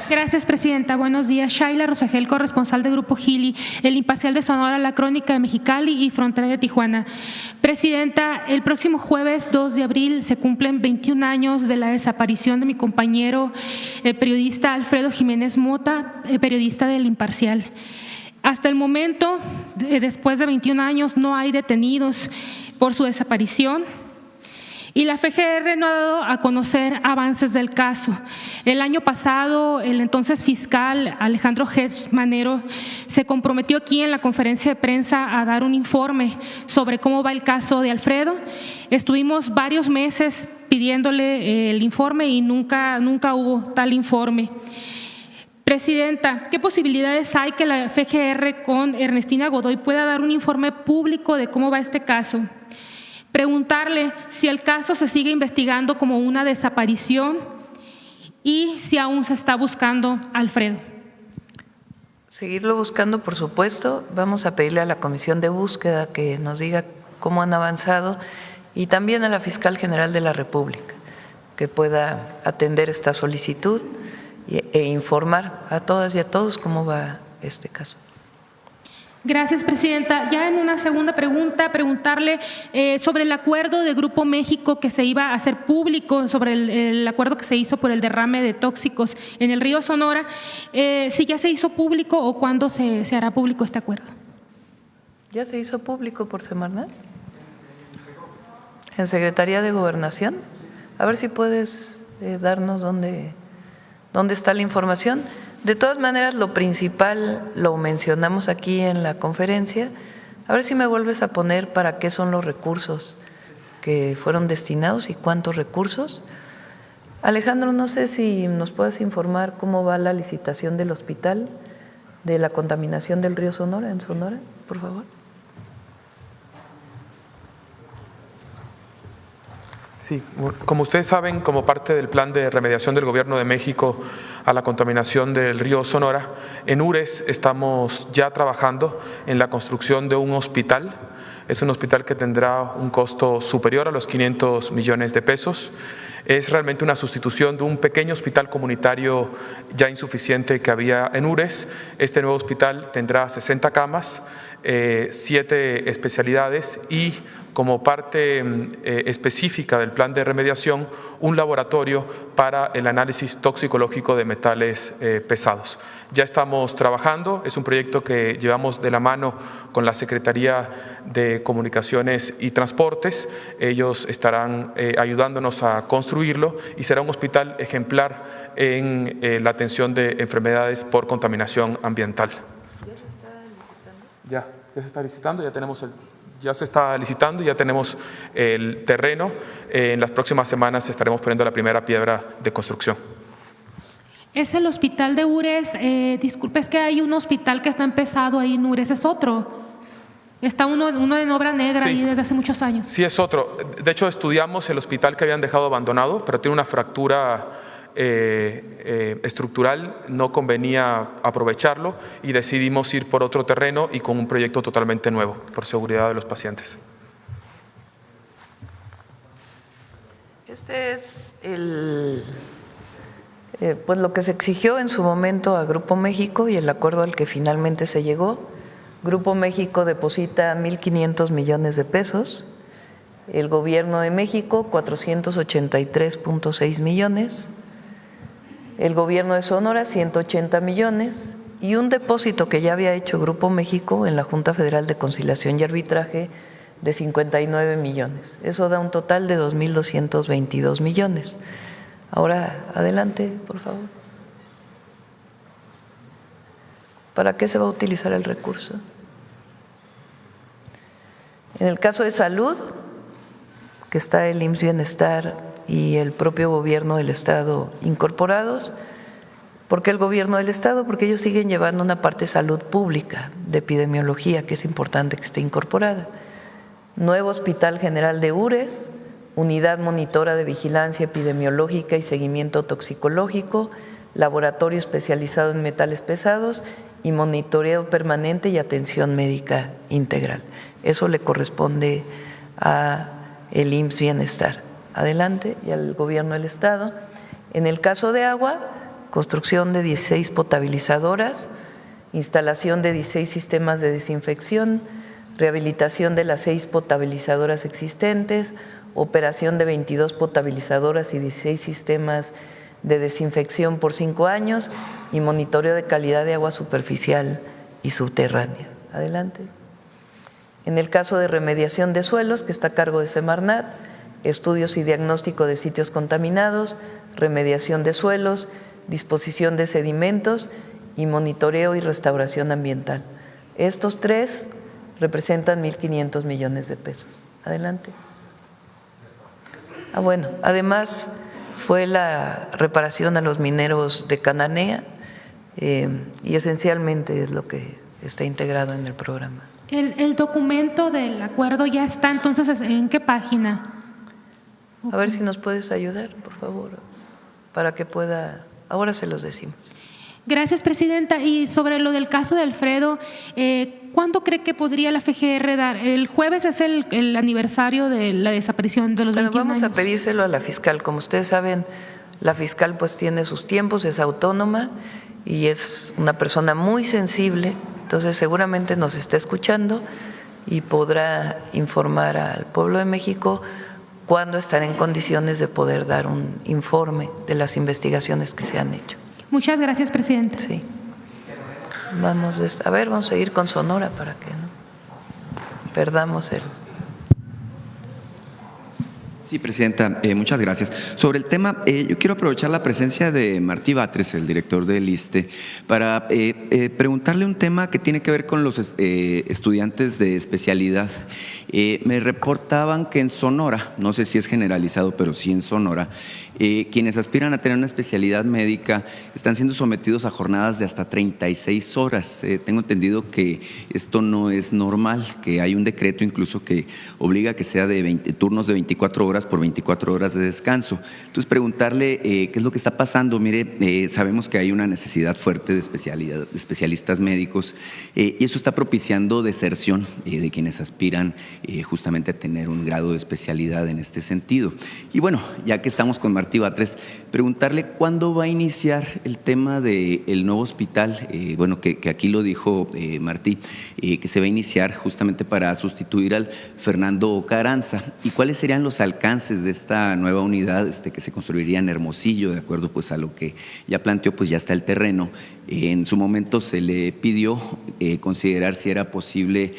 Gracias, presidenta. Buenos días. Shaila Rosagel, corresponsal de Grupo Gili, El Imparcial de Sonora, La Crónica de Mexicali y Frontera de Tijuana. Presidenta, el próximo jueves 2 de abril se cumplen 21 años de la desaparición de mi compañero, el periodista Alfredo Jiménez Mota, periodista del Imparcial. Hasta el momento, después de 21 años, no hay detenidos por su desaparición. Y la FGR no ha dado a conocer avances del caso. El año pasado, el entonces fiscal Alejandro Gertz Manero se comprometió aquí en la conferencia de prensa a dar un informe sobre cómo va el caso de Alfredo. Estuvimos varios meses pidiéndole el informe y nunca hubo tal informe. Presidenta, ¿qué posibilidades hay que la FGR con Ernestina Godoy pueda dar un informe público de cómo va este caso? Preguntarle si el caso se sigue investigando como una desaparición y si aún se está buscando a Alfredo. Seguirlo buscando, por supuesto. Vamos a pedirle a la Comisión de Búsqueda que nos diga cómo han avanzado y también a la Fiscal General de la República que pueda atender esta solicitud e informar a todas y a todos cómo va este caso. Gracias, presidenta. Ya en una segunda pregunta, preguntarle sobre el acuerdo de Grupo México que se iba a hacer público, sobre el acuerdo que se hizo por el derrame de tóxicos en el río Sonora, si ya se hizo público o cuándo se hará público este acuerdo. ¿Ya se hizo público por Semarnat? ¿En Secretaría de Gobernación? A ver si puedes darnos dónde está la información. De todas maneras, lo principal lo mencionamos aquí en la conferencia. A ver si me vuelves a poner para qué son los recursos que fueron destinados y cuántos recursos. Alejandro, no sé si nos puedes informar cómo va la licitación del hospital de la contaminación del río Sonora, en Sonora, por favor. Sí, como ustedes saben, como parte del plan de remediación del Gobierno de México a la contaminación del río Sonora, en URES estamos ya trabajando en la construcción de un hospital. Es un hospital que tendrá un costo superior a los 500 millones de pesos. Es realmente una sustitución de un pequeño hospital comunitario ya insuficiente que había en URES. Este nuevo hospital tendrá 60 camas, 7 especialidades y, como parte específica del plan de remediación, un laboratorio para el análisis toxicológico de metales pesados. Ya estamos trabajando, es un proyecto que llevamos de la mano con la Secretaría de Comunicaciones y Transportes. Ellos estarán ayudándonos a construirlo y será un hospital ejemplar en la atención de enfermedades por contaminación ambiental. ¿Ya se está licitando? Ya se está licitando, ya se está licitando y ya tenemos el terreno. En las próximas semanas estaremos poniendo la primera piedra de construcción. Es el hospital de URES. Disculpe, es que hay un hospital que está empezado ahí en URES, es otro. Está uno en obra negra ahí desde hace muchos años. Sí, es otro. De hecho, estudiamos el hospital que habían dejado abandonado, pero tiene una fractura estructural, no convenía aprovecharlo y decidimos ir por otro terreno y con un proyecto totalmente nuevo, por seguridad de los pacientes. Este es pues lo que se exigió en su momento a Grupo México y el acuerdo al que finalmente se llegó. Grupo México deposita 1.500 millones de pesos, el Gobierno de México 483.6 millones, el Gobierno de Sonora 180 millones y un depósito que ya había hecho Grupo México en la Junta Federal de Conciliación y Arbitraje de 59 millones. Eso da un total de 2.222 millones. Ahora, adelante, por favor. ¿Para qué se va a utilizar el recurso? En el caso de salud, que está el IMSS Bienestar y el propio gobierno del Estado incorporados. ¿Por qué el gobierno del Estado? Porque ellos siguen llevando una parte de salud pública, de epidemiología, que es importante que esté incorporada. Nuevo Hospital General de URES, Unidad Monitora de Vigilancia Epidemiológica y Seguimiento Toxicológico, Laboratorio Especializado en Metales Pesados y Monitoreo Permanente y Atención Médica Integral. Eso le corresponde a el IMSS Bienestar. Adelante, y al Gobierno del Estado. En el caso de agua, construcción de 16 potabilizadoras, instalación de 16 sistemas de desinfección, rehabilitación de las 6 potabilizadoras existentes, operación de 22 potabilizadoras y 16 sistemas de desinfección por 5 años y monitoreo de calidad de agua superficial y subterránea. Adelante. En el caso de remediación de suelos, que está a cargo de Semarnat, estudios y diagnóstico de sitios contaminados, remediación de suelos, disposición de sedimentos y monitoreo y restauración ambiental. Estos 3 representan 1.500 millones de pesos. Adelante. Bueno, además fue la reparación a los mineros de Cananea y esencialmente es lo que está integrado en el programa. ¿El documento del acuerdo ya está entonces en qué página? A ver si nos puedes ayudar, por favor, para que pueda… Ahora se los decimos. Gracias, presidenta. Y sobre lo del caso de Alfredo, ¿cuándo cree que podría la FGR dar? El jueves es el aniversario de la desaparición de los 21 vamos años. A pedírselo a la fiscal. Como ustedes saben, la fiscal pues tiene sus tiempos, es autónoma y es una persona muy sensible Entonces seguramente nos está escuchando y podrá informar al pueblo de México cuándo estará en condiciones de poder dar un informe de las investigaciones que se han hecho. Muchas gracias, presidente. Sí. Vamos a seguir con Sonora para que no perdamos el... Sí, presidenta, muchas gracias. Sobre el tema, yo quiero aprovechar la presencia de Martí Batres, el director del ISSSTE, para preguntarle un tema que tiene que ver con los estudiantes de especialidad. Me reportaban que en Sonora, no sé si es generalizado, pero sí en Sonora, quienes aspiran a tener una especialidad médica están siendo sometidos a jornadas de hasta 36 horas. Tengo entendido que esto no es normal, que hay un decreto incluso que obliga a que sea de turnos de 24 horas por 24 horas de descanso. Entonces, preguntarle qué es lo que está pasando. Mire, sabemos que hay una necesidad fuerte de especialistas médicos y eso está propiciando deserción de quienes aspiran justamente a tener un grado de especialidad en este sentido. Y bueno, ya que estamos con Martí Batres, preguntarle cuándo va a iniciar el tema del nuevo hospital, que aquí lo dijo Martí, que se va a iniciar justamente para sustituir al Fernando Carranza, y cuáles serían los alcances de esta nueva unidad que se construiría en Hermosillo, de acuerdo pues a lo que ya planteó, pues ya está el terreno. En su momento se le pidió considerar si era posible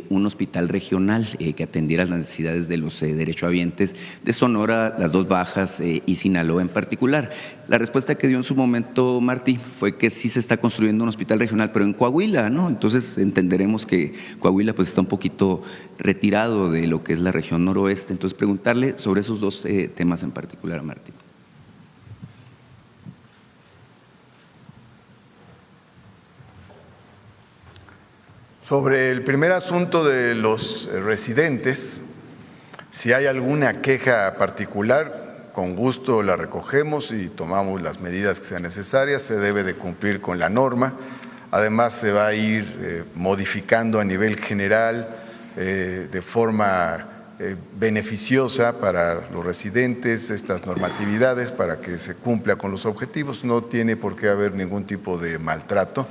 un hospital regional que atendiera las necesidades de los derechohabientes de Sonora, las dos Bajas y Sinaloa en particular. La respuesta que dio en su momento Martí fue que sí se está construyendo un hospital regional, pero en Coahuila, ¿no? Entonces entenderemos que Coahuila pues está un poquito retirado de lo que es la región noroeste. Entonces preguntarle sobre esos dos temas en particular a Martí. Sobre el primer asunto de los residentes, si hay alguna queja particular, con gusto la recogemos y tomamos las medidas que sean necesarias. Se debe de cumplir con la norma. Además, se va a ir modificando a nivel general de forma beneficiosa para los residentes estas normatividades para que se cumpla con los objetivos. No tiene por qué haber ningún tipo de maltrato.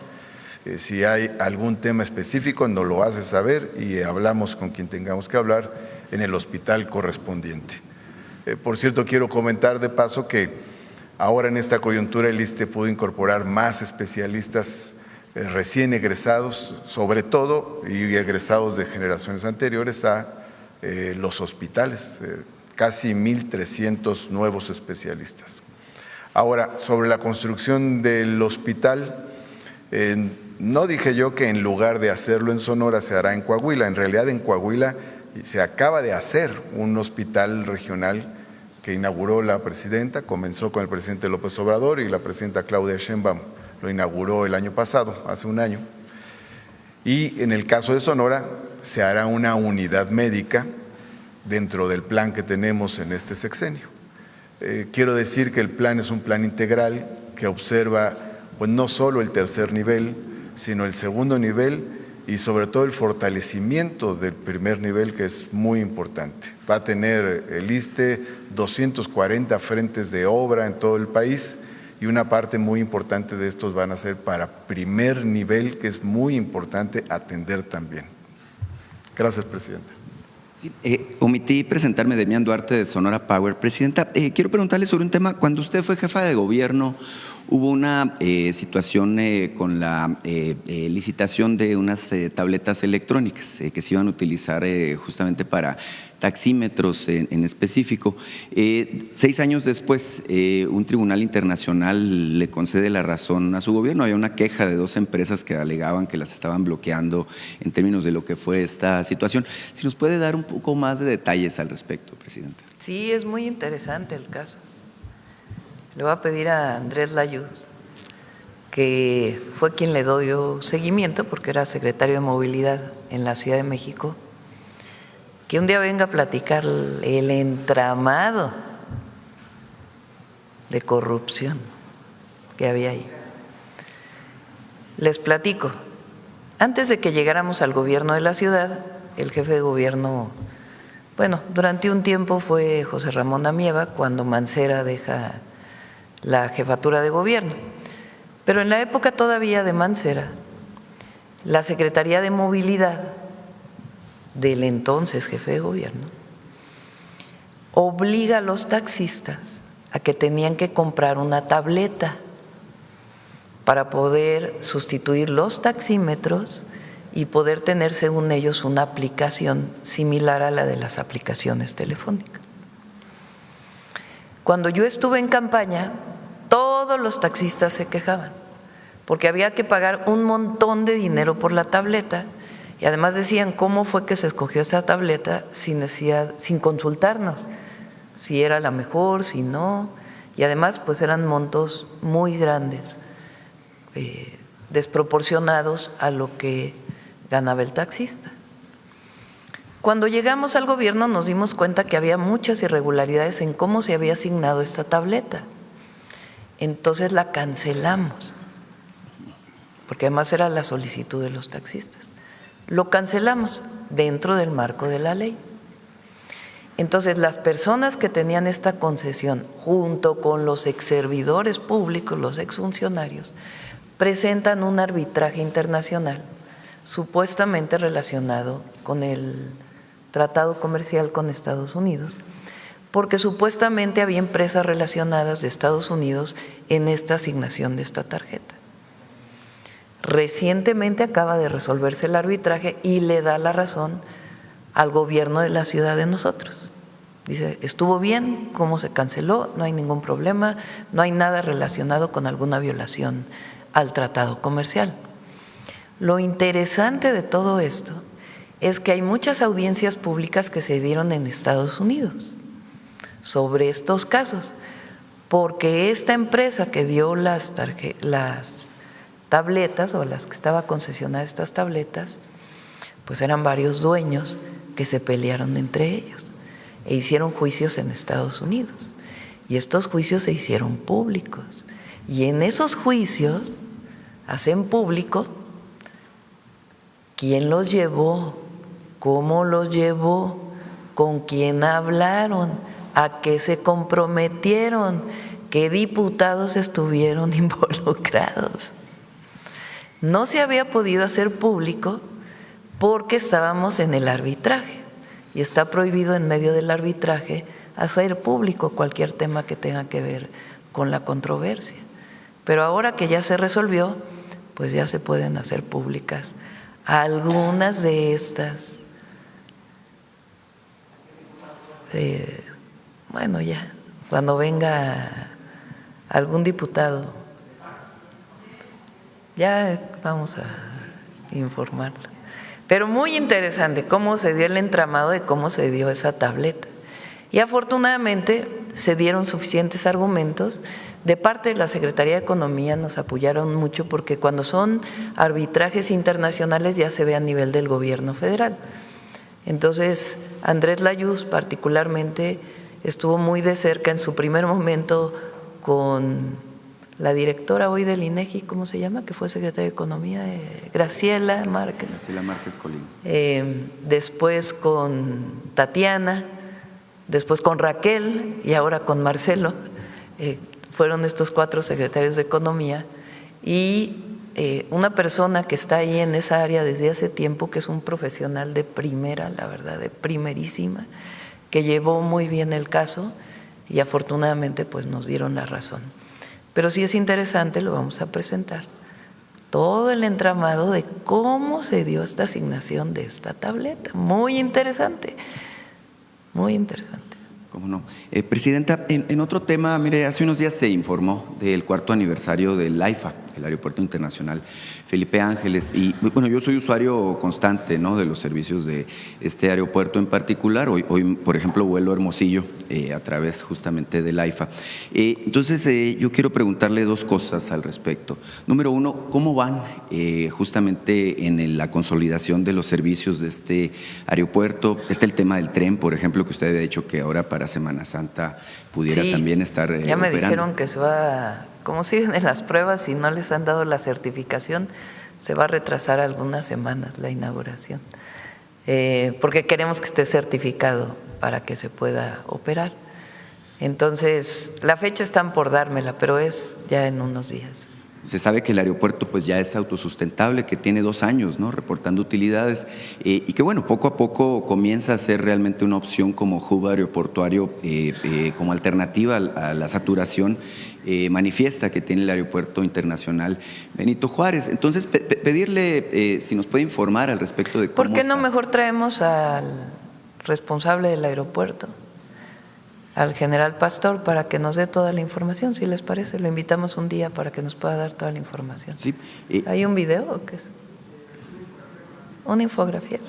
Si hay algún tema específico, nos lo hace saber y hablamos con quien tengamos que hablar en el hospital correspondiente. Por cierto, quiero comentar de paso que ahora en esta coyuntura el ISSSTE pudo incorporar más especialistas recién egresados, sobre todo, y egresados de generaciones anteriores a los hospitales, casi 1,300 nuevos especialistas. Ahora, sobre la construcción del hospital, no dije yo que en lugar de hacerlo en Sonora se hará en Coahuila. En realidad en Coahuila se acaba de hacer un hospital regional que inauguró la presidenta, comenzó con el presidente López Obrador y la presidenta Claudia Sheinbaum lo inauguró el año pasado, hace un año. Y en el caso de Sonora se hará una unidad médica dentro del plan que tenemos en este sexenio. Quiero decir que el plan es un plan integral que observa pues, no solo el tercer nivel, sino el segundo nivel y sobre todo el fortalecimiento del primer nivel, que es muy importante. Va a tener el ISSSTE 240 frentes de obra en todo el país y una parte muy importante de estos van a ser para primer nivel, que es muy importante atender también. Gracias, Presidenta. Sí, omití presentarme, Demián Duarte de Sonora Power. Presidenta, quiero preguntarle sobre un tema. Cuando usted fue jefa de gobierno, hubo una situación con la licitación de unas tabletas electrónicas que se iban a utilizar justamente para taxímetros en específico. 6 años después, un tribunal internacional le concede la razón a su gobierno. Había una queja de 2 empresas que alegaban que las estaban bloqueando en términos de lo que fue esta situación. Si nos puede dar un poco más de detalles al respecto, Presidenta. Sí, es muy interesante el caso. Le voy a pedir a Andrés Layuz, que fue quien le dio seguimiento porque era secretario de Movilidad en la Ciudad de México, que un día venga a platicar el entramado de corrupción que había ahí. Les platico. Antes de que llegáramos al gobierno de la ciudad, el jefe de gobierno, durante un tiempo fue José Ramón Amieva, cuando Mancera deja la jefatura de gobierno. Pero en la época todavía de Mancera, la Secretaría de Movilidad del entonces jefe de gobierno obliga a los taxistas a que tenían que comprar una tableta para poder sustituir los taxímetros y poder tener, según ellos, una aplicación similar a la de las aplicaciones telefónicas. Cuando yo estuve en campaña, todos los taxistas se quejaban porque había que pagar un montón de dinero por la tableta y además decían cómo fue que se escogió esa tableta sin consultarnos, si era la mejor, si no, y además pues eran montos muy grandes, desproporcionados a lo que ganaba el taxista. Cuando llegamos al gobierno nos dimos cuenta que había muchas irregularidades en cómo se había asignado esta tableta. Entonces la cancelamos, porque además era la solicitud de los taxistas. Lo cancelamos dentro del marco de la ley. Entonces las personas que tenían esta concesión, junto con los exservidores públicos, los exfuncionarios, presentan un arbitraje internacional supuestamente relacionado con el tratado comercial con Estados Unidos, porque supuestamente había empresas relacionadas de Estados Unidos en esta asignación de esta tarjeta. Recientemente acaba de resolverse el arbitraje y le da la razón al gobierno de la ciudad de nosotros. Dice, estuvo bien, cómo se canceló, no hay ningún problema, no hay nada relacionado con alguna violación al tratado comercial. Lo interesante de todo esto es que hay muchas audiencias públicas que se dieron en Estados Unidos sobre estos casos, porque esta empresa que dio las tabletas o las que estaba concesionada estas tabletas, pues eran varios dueños que se pelearon entre ellos e hicieron juicios en Estados Unidos. Y estos juicios se hicieron públicos. Y en esos juicios hacen público quién los llevó, cómo los llevó, con quién hablaron, a qué se comprometieron, qué diputados estuvieron involucrados. No se había podido hacer público porque estábamos en el arbitraje y está prohibido en medio del arbitraje hacer público cualquier tema que tenga que ver con la controversia. Pero ahora que ya se resolvió, pues ya se pueden hacer públicas algunas de estas. Bueno, ya, cuando venga algún diputado, ya vamos a informarlo. Pero muy interesante cómo se dio el entramado de cómo se dio esa tableta. Y afortunadamente se dieron suficientes argumentos. De parte de la Secretaría de Economía nos apoyaron mucho porque cuando son arbitrajes internacionales ya se ve a nivel del gobierno federal. Entonces, Andrés Layuz particularmente estuvo muy de cerca en su primer momento con la directora hoy del INEGI, ¿cómo se llama? Que fue secretaria de Economía, Graciela Márquez. Graciela Márquez Colín. Después con Tatiana, después con Raquel y ahora con Marcelo. Fueron estos 4 secretarios de Economía y una persona que está ahí en esa área desde hace tiempo, que es un profesional de primera, la verdad, de primerísima, que llevó muy bien el caso y afortunadamente pues nos dieron la razón. Pero sí es interesante, lo vamos a presentar, todo el entramado de cómo se dio esta asignación de esta tableta. Muy interesante, muy interesante. ¿Cómo no? Presidenta, en otro tema, mire, hace unos días se informó del 4º aniversario del AIFA, el Aeropuerto Internacional Felipe Ángeles, y bueno, yo soy usuario constante, ¿no?, de los servicios de este aeropuerto en particular. Hoy por ejemplo, vuelo a Hermosillo a través justamente del AIFA. Entonces, yo quiero preguntarle 2 cosas al respecto. Número 1, ¿cómo van justamente en la consolidación de los servicios de este aeropuerto? Está el tema del tren, por ejemplo, que usted había dicho que ahora para Semana Santa pudiera también estar ya me operando. dijeron que se va, como siguen en las pruebas y no les han dado la certificación, se va a retrasar algunas semanas la inauguración, porque queremos que esté certificado para que se pueda operar. Entonces, la fecha están por dármela, pero es ya en unos días. Se sabe que el aeropuerto pues ya es autosustentable, que tiene 2 años, ¿no?, reportando utilidades y que bueno, poco a poco comienza a ser realmente una opción como hub aeroportuario, como alternativa a la saturación manifiesta que tiene el Aeropuerto Internacional Benito Juárez. Entonces, pedirle si nos puede informar al respecto de cómo… ¿Por qué no mejor traemos al responsable del aeropuerto, al general Pastor, para que nos dé toda la información, si les parece? Lo invitamos un día para que nos pueda dar toda la información. Sí. ¿Hay un video o qué es? ¿Una infografía?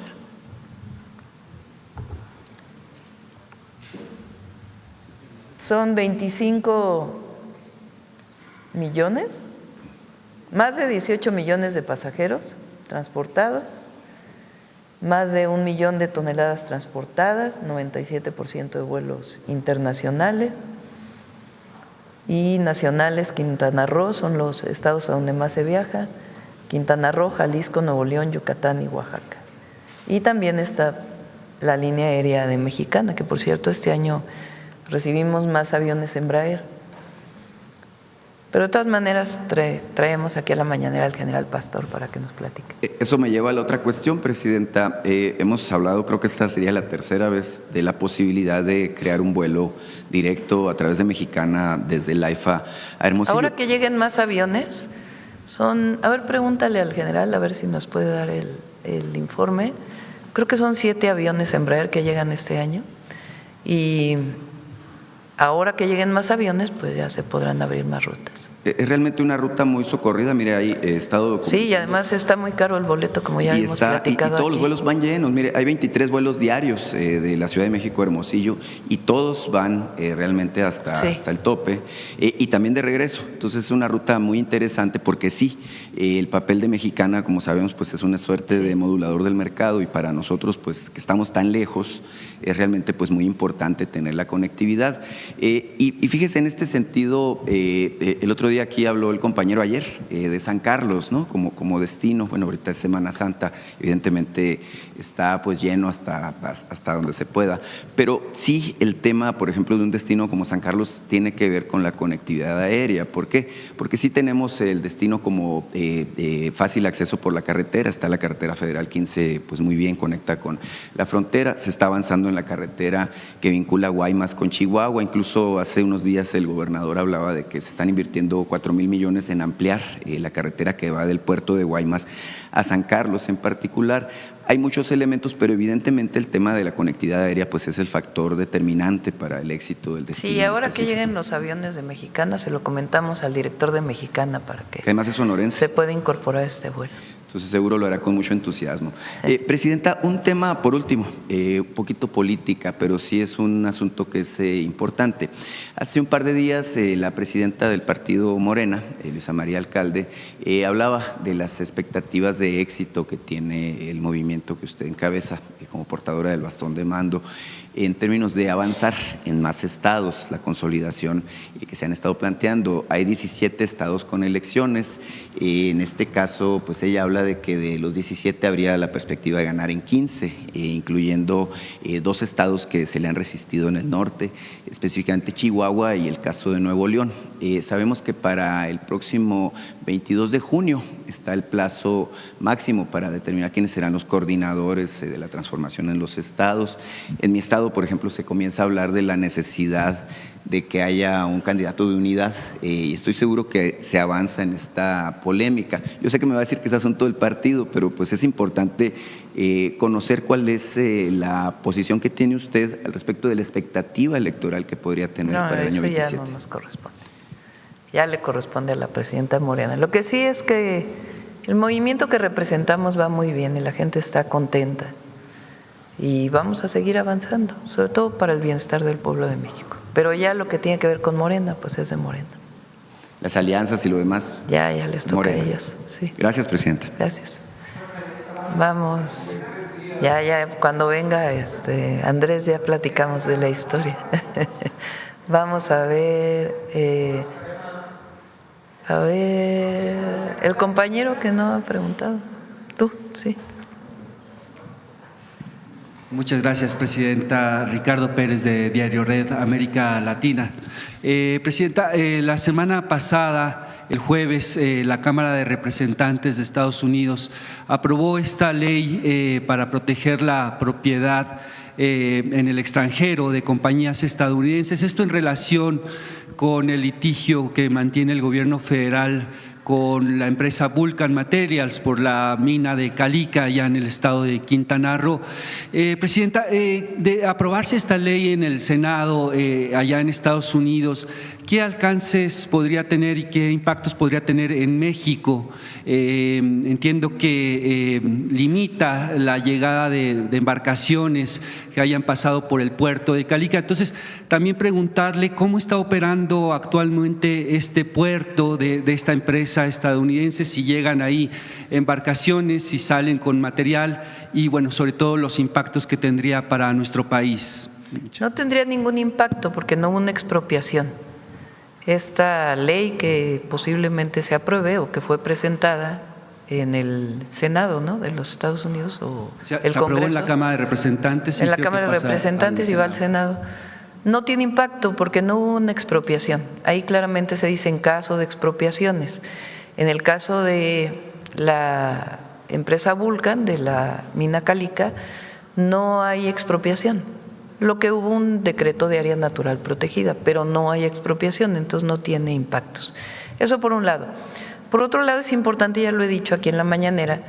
Son 25 millones, más de 18 millones de pasajeros transportados, más de 1 millón de toneladas transportadas, 97% de vuelos internacionales y nacionales. Quintana Roo son los estados a donde más se viaja: Quintana Roo, Jalisco, Nuevo León, Yucatán y Oaxaca. Y también está la línea aérea de Mexicana, que por cierto este año recibimos más aviones Embraer. Pero de todas maneras traemos aquí a la mañanera al general Pastor para que nos platique. Eso me lleva a la otra cuestión, Presidenta. Hemos hablado, creo que esta sería la tercera vez, de la posibilidad de crear un vuelo directo a través de Mexicana desde el AIFA a Hermosillo. Ahora que lleguen más aviones, a ver, pregúntale al general a ver si nos puede dar el informe. Creo que son 7 aviones Embraer que llegan este año y ahora que lleguen más aviones, pues ya se podrán abrir más rutas. Es realmente una ruta muy socorrida, mire, hay estado documentado. Sí, y además está muy caro el boleto, como ya hemos platicado y todos aquí. Los vuelos van llenos, mire, hay 23 vuelos diarios de la Ciudad de México a Hermosillo y todos van realmente hasta el tope y también de regreso. Entonces es una ruta muy interesante porque sí, el papel de Mexicana, como sabemos, pues es una suerte de modulador del mercado y para nosotros, pues que estamos tan lejos, es realmente pues muy importante tener la conectividad. Y fíjese, en este sentido, el otro día aquí habló el compañero ayer de San Carlos, ¿no?, como destino. Bueno, ahorita es Semana Santa, evidentemente está pues lleno hasta donde se pueda, pero sí el tema, por ejemplo, de un destino como San Carlos tiene que ver con la conectividad aérea. ¿Por qué? Porque sí tenemos el destino como fácil acceso por la carretera, está la carretera federal 15, pues muy bien, conecta con la frontera, se está avanzando en la carretera que vincula Guaymas con Chihuahua. Incluso hace unos días el gobernador hablaba de que se están invirtiendo 4,000 millones en ampliar la carretera que va del puerto de Guaymas a San Carlos en particular. Hay muchos elementos, pero evidentemente el tema de la conectividad aérea pues es el factor determinante para el éxito del destino. Sí, ahora que lleguen los aviones de Mexicana, se lo comentamos al director de Mexicana para que además es sonorense, se pueda incorporar a este vuelo. Entonces seguro lo hará con mucho entusiasmo. Presidenta, un tema por último, un poquito política, pero sí es un asunto que es importante. Hace un par de días la presidenta del partido Morena, Luisa María Alcalde, hablaba de las expectativas de éxito que tiene el movimiento que usted encabeza como portadora del bastón de mando en términos de avanzar en más estados, la consolidación que se han estado planteando. Hay 17 estados con elecciones, en este caso pues ella habla de que de los 17 habría la perspectiva de ganar en 15, incluyendo 2 estados que se le han resistido en el norte, específicamente Chihuahua y el caso de Nuevo León. Sabemos que para el próximo 22 de junio está el plazo máximo para determinar quiénes serán los coordinadores de la transformación en los estados. En mi estado, por ejemplo, se comienza a hablar de la necesidad de que haya un candidato de unidad y estoy seguro que se avanza en esta polémica. Yo sé que me va a decir que es asunto del partido, pero pues es importante conocer cuál es la posición que tiene usted al respecto de la expectativa electoral que podría tener para el año 27. Ya no nos corresponde. Ya le corresponde a la presidenta Morena. Lo que sí es que el movimiento que representamos va muy bien y la gente está contenta y vamos a seguir avanzando, sobre todo para el bienestar del pueblo de México. Pero ya lo que tiene que ver con Morena, pues es de Morena. Las alianzas y lo demás. Ya les toca Morena. A ellos. Sí. Gracias, presidenta. Gracias. Vamos. Ya cuando venga Andrés ya platicamos de la historia. Vamos a ver, el compañero que no ha preguntado. Tú, sí. Muchas gracias, presidenta. Ricardo Pérez, de Diario Red América Latina. Presidenta, la semana pasada el jueves la Cámara de Representantes de Estados Unidos aprobó esta ley para proteger la propiedad en el extranjero de compañías estadounidenses. Esto en relación con el litigio que mantiene el gobierno federal con la empresa Vulcan Materials por la mina de Calica, allá en el estado de Quintana Roo. Presidenta, de aprobarse esta ley en el Senado, allá en Estados Unidos, ¿qué alcances podría tener y qué impactos podría tener en México? Entiendo que limita la llegada de embarcaciones que hayan pasado por el puerto de Calica. Entonces, también preguntarle cómo está operando actualmente este puerto de esta empresa estadounidense, si llegan ahí embarcaciones, si salen con material y, bueno, sobre todo los impactos que tendría para nuestro país. No tendría ningún impacto porque no hubo una expropiación. Esta ley que posiblemente se apruebe o que fue presentada en el Senado, ¿no?, de los Estados Unidos o el aprobó Congreso. En la Cámara de Representantes. En la Cámara de Representantes y va al Senado. No tiene impacto porque no hubo una expropiación. Ahí claramente se dice en caso de expropiaciones. En el caso de la empresa Vulcan, de la mina Calica, no hay expropiación. Lo que hubo un decreto de área natural protegida, pero no hay expropiación, entonces no tiene impactos. Eso por un lado. Por otro lado, es importante, ya lo he dicho aquí en la mañanera,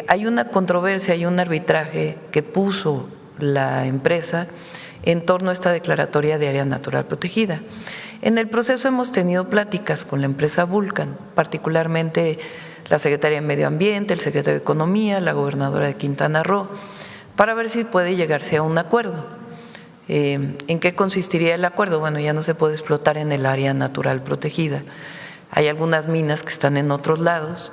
hay una controversia, hay un arbitraje que puso la empresa en torno a esta declaratoria de área natural protegida. En el proceso hemos tenido pláticas con la empresa Vulcan, particularmente la Secretaría de Medio Ambiente, el Secretario de Economía, la Gobernadora de Quintana Roo, para ver si puede llegarse a un acuerdo. ¿En qué consistiría el acuerdo? Bueno, ya no se puede explotar en el área natural protegida. Hay algunas minas que están en otros lados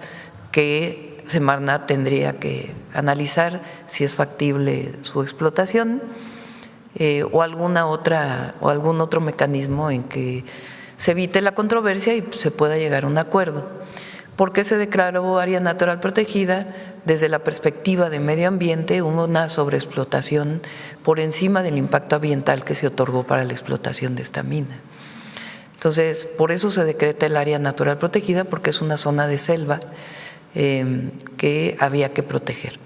que Semarnat tendría que analizar si es factible su explotación o algún otro mecanismo en que se evite la controversia y se pueda llegar a un acuerdo. ¿Por qué se declaró área natural protegida? Desde la perspectiva de medio ambiente, hubo una sobreexplotación por encima del impacto ambiental que se otorgó para la explotación de esta mina. Entonces, por eso se decreta el área natural protegida, porque es una zona de selva que había que proteger.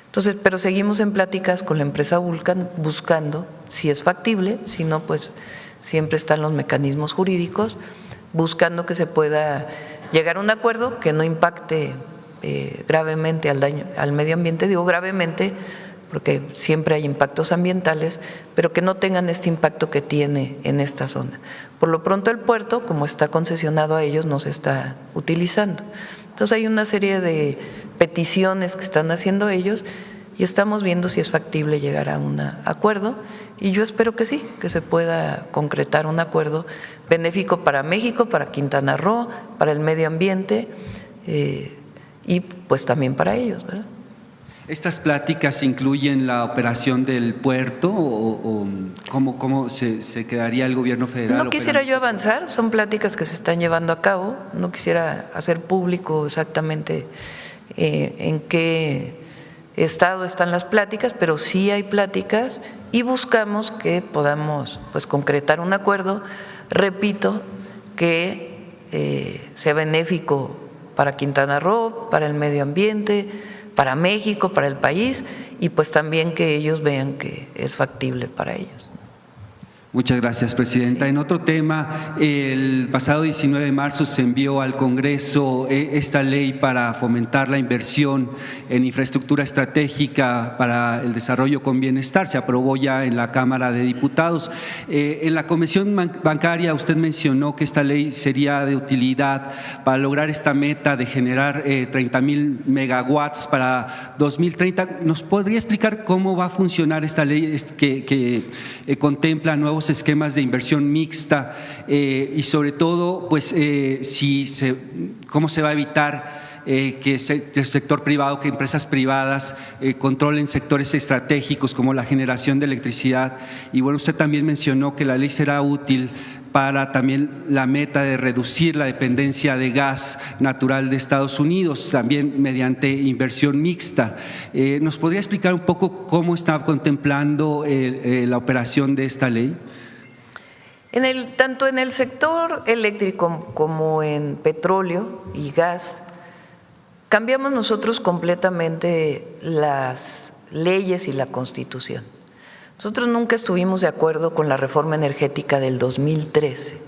Entonces, pero seguimos en pláticas con la empresa Vulcan buscando si es factible, si no, pues siempre están los mecanismos jurídicos, buscando que se pueda llegar a un acuerdo que no impacte gravemente al medio ambiente. Digo gravemente porque siempre hay impactos ambientales, pero que no tengan este impacto que tiene en esta zona. Por lo pronto el puerto, como está concesionado a ellos, no se está utilizando. Entonces hay una serie de peticiones que están haciendo ellos y estamos viendo si es factible llegar a un acuerdo, y yo espero que sí, que se pueda concretar un acuerdo benéfico para México, para Quintana Roo, para el medio ambiente y pues también para ellos, ¿verdad? ¿Estas pláticas incluyen la operación del puerto o cómo se quedaría el gobierno federal? No quisiera yo avanzar, son pláticas que se están llevando a cabo, no quisiera hacer público exactamente en qué estado están las pláticas, pero sí hay pláticas y buscamos que podamos pues concretar un acuerdo, repito, que sea benéfico para Quintana Roo, para el medio ambiente, para México, para el país, y pues también que ellos vean que es factible para ellos. Muchas gracias, Presidenta. Sí. En otro tema, el pasado 19 de marzo se envió al Congreso esta ley para fomentar la inversión en infraestructura estratégica para el desarrollo con bienestar. Se aprobó ya en la Cámara de Diputados. En la Comisión Bancaria usted mencionó que esta ley sería de utilidad para lograr esta meta de generar 30,000 megawatts para 2030. ¿Nos podría explicar cómo va a funcionar esta ley que contempla nuevos esquemas de inversión mixta y sobre todo pues cómo se va a evitar que el sector privado, que empresas privadas controlen sectores estratégicos como la generación de electricidad? Y bueno, usted también mencionó que la ley será útil para también la meta de reducir la dependencia de gas natural de Estados Unidos, también mediante inversión mixta. ¿Nos podría explicar un poco cómo está contemplando la operación de esta ley? Tanto en el sector eléctrico como en petróleo y gas, cambiamos nosotros completamente las leyes y la Constitución. Nosotros nunca estuvimos de acuerdo con la reforma energética del 2013,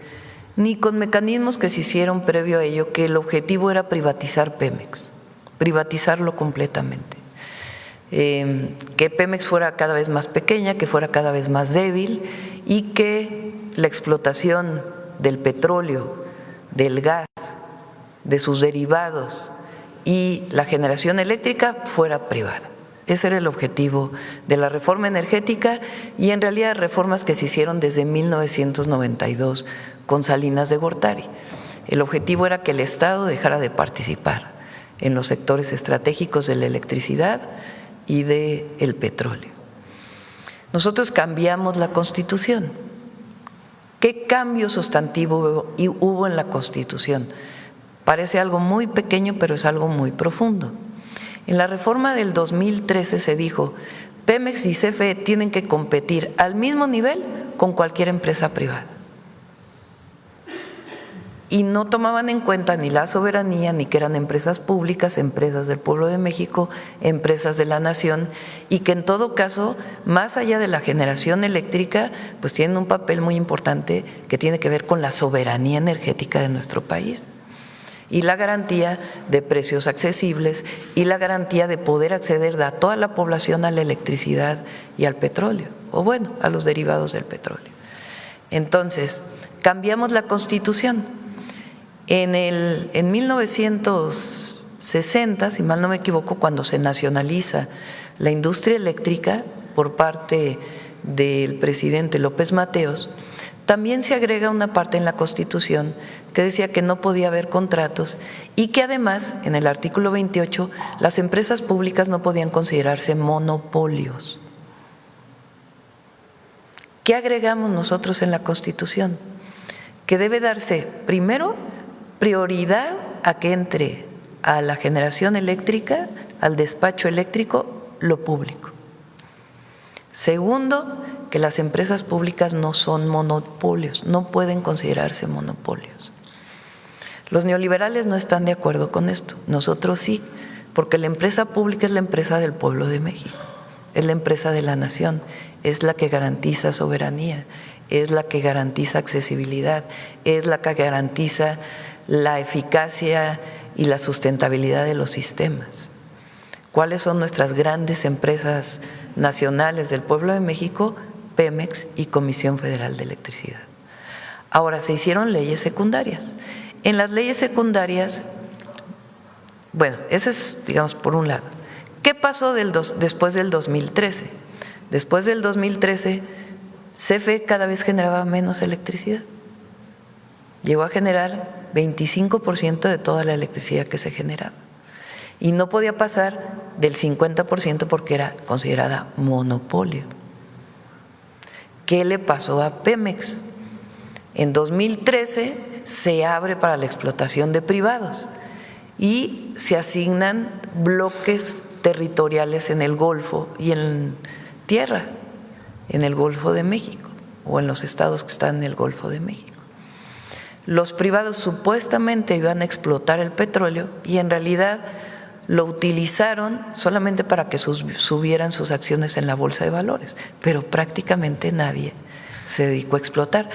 ni con mecanismos que se hicieron previo a ello, que el objetivo era privatizar Pemex, privatizarlo completamente. Que Pemex fuera cada vez más pequeña, que fuera cada vez más débil y que la explotación del petróleo, del gas, de sus derivados y la generación eléctrica fuera privada. Ese era el objetivo de la reforma energética y en realidad reformas que se hicieron desde 1992 con Salinas de Gortari. El objetivo era que el Estado dejara de participar en los sectores estratégicos de la electricidad y del petróleo. Nosotros cambiamos la Constitución. ¿Qué cambio sustantivo hubo en la Constitución? Parece algo muy pequeño, pero es algo muy profundo. En la reforma del 2013 se dijo, Pemex y CFE tienen que competir al mismo nivel con cualquier empresa privada. Y no tomaban en cuenta ni la soberanía, ni que eran empresas públicas, empresas del pueblo de México, empresas de la nación, y que en todo caso, más allá de la generación eléctrica, pues tienen un papel muy importante que tiene que ver con la soberanía energética de nuestro país y la garantía de precios accesibles y la garantía de poder acceder a toda la población a la electricidad y al petróleo, o bueno, a los derivados del petróleo. Entonces, cambiamos la Constitución. En 1960, si mal no me equivoco, cuando se nacionaliza la industria eléctrica por parte del presidente López Mateos, también se agrega una parte en la Constitución que decía que no podía haber contratos y que además, en el artículo 28, las empresas públicas no podían considerarse monopolios. ¿Qué agregamos nosotros en la Constitución? Que debe darse, primero, prioridad a que entre a la generación eléctrica, al despacho eléctrico, lo público. Segundo, que las empresas públicas no son monopolios, no pueden considerarse monopolios. Los neoliberales no están de acuerdo con esto, nosotros sí, porque la empresa pública es la empresa del pueblo de México, es la empresa de la nación, es la que garantiza soberanía, es la que garantiza accesibilidad, es la que garantiza la eficacia y la sustentabilidad de los sistemas. ¿Cuáles son nuestras grandes empresas nacionales del pueblo de México? Pemex y Comisión Federal de Electricidad. Ahora, se hicieron leyes secundarias. En las leyes secundarias, bueno, eso es, digamos, por un lado. ¿Qué pasó después del 2013? Después del 2013, CFE cada vez generaba menos electricidad. Llegó a generar 25% de toda la electricidad que se generaba. Y no podía pasar del 50% porque era considerada monopolio. ¿Qué le pasó a Pemex? En 2013 se abre para la explotación de privados y se asignan bloques territoriales en el Golfo y en tierra, en el Golfo de México o en los estados que están en el Golfo de México. Los privados supuestamente iban a explotar el petróleo y en realidad lo utilizaron solamente para que subieran sus acciones en la bolsa de valores, pero prácticamente nadie se dedicó a explotar.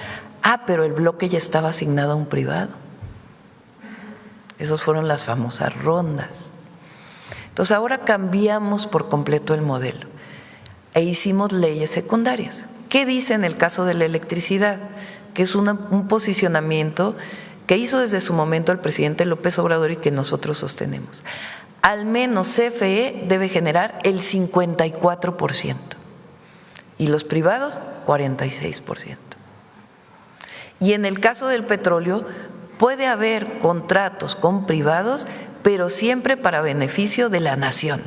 Pero el bloque ya estaba asignado a un privado. Esas fueron las famosas rondas. Entonces ahora cambiamos por completo el modelo e hicimos leyes secundarias. ¿Qué dice en el caso de la electricidad? Que es un posicionamiento que hizo desde su momento el presidente López Obrador y que nosotros sostenemos. Al menos CFE debe generar el 54% y los privados 46%. Y en el caso del petróleo puede haber contratos con privados, pero siempre para beneficio de la nación.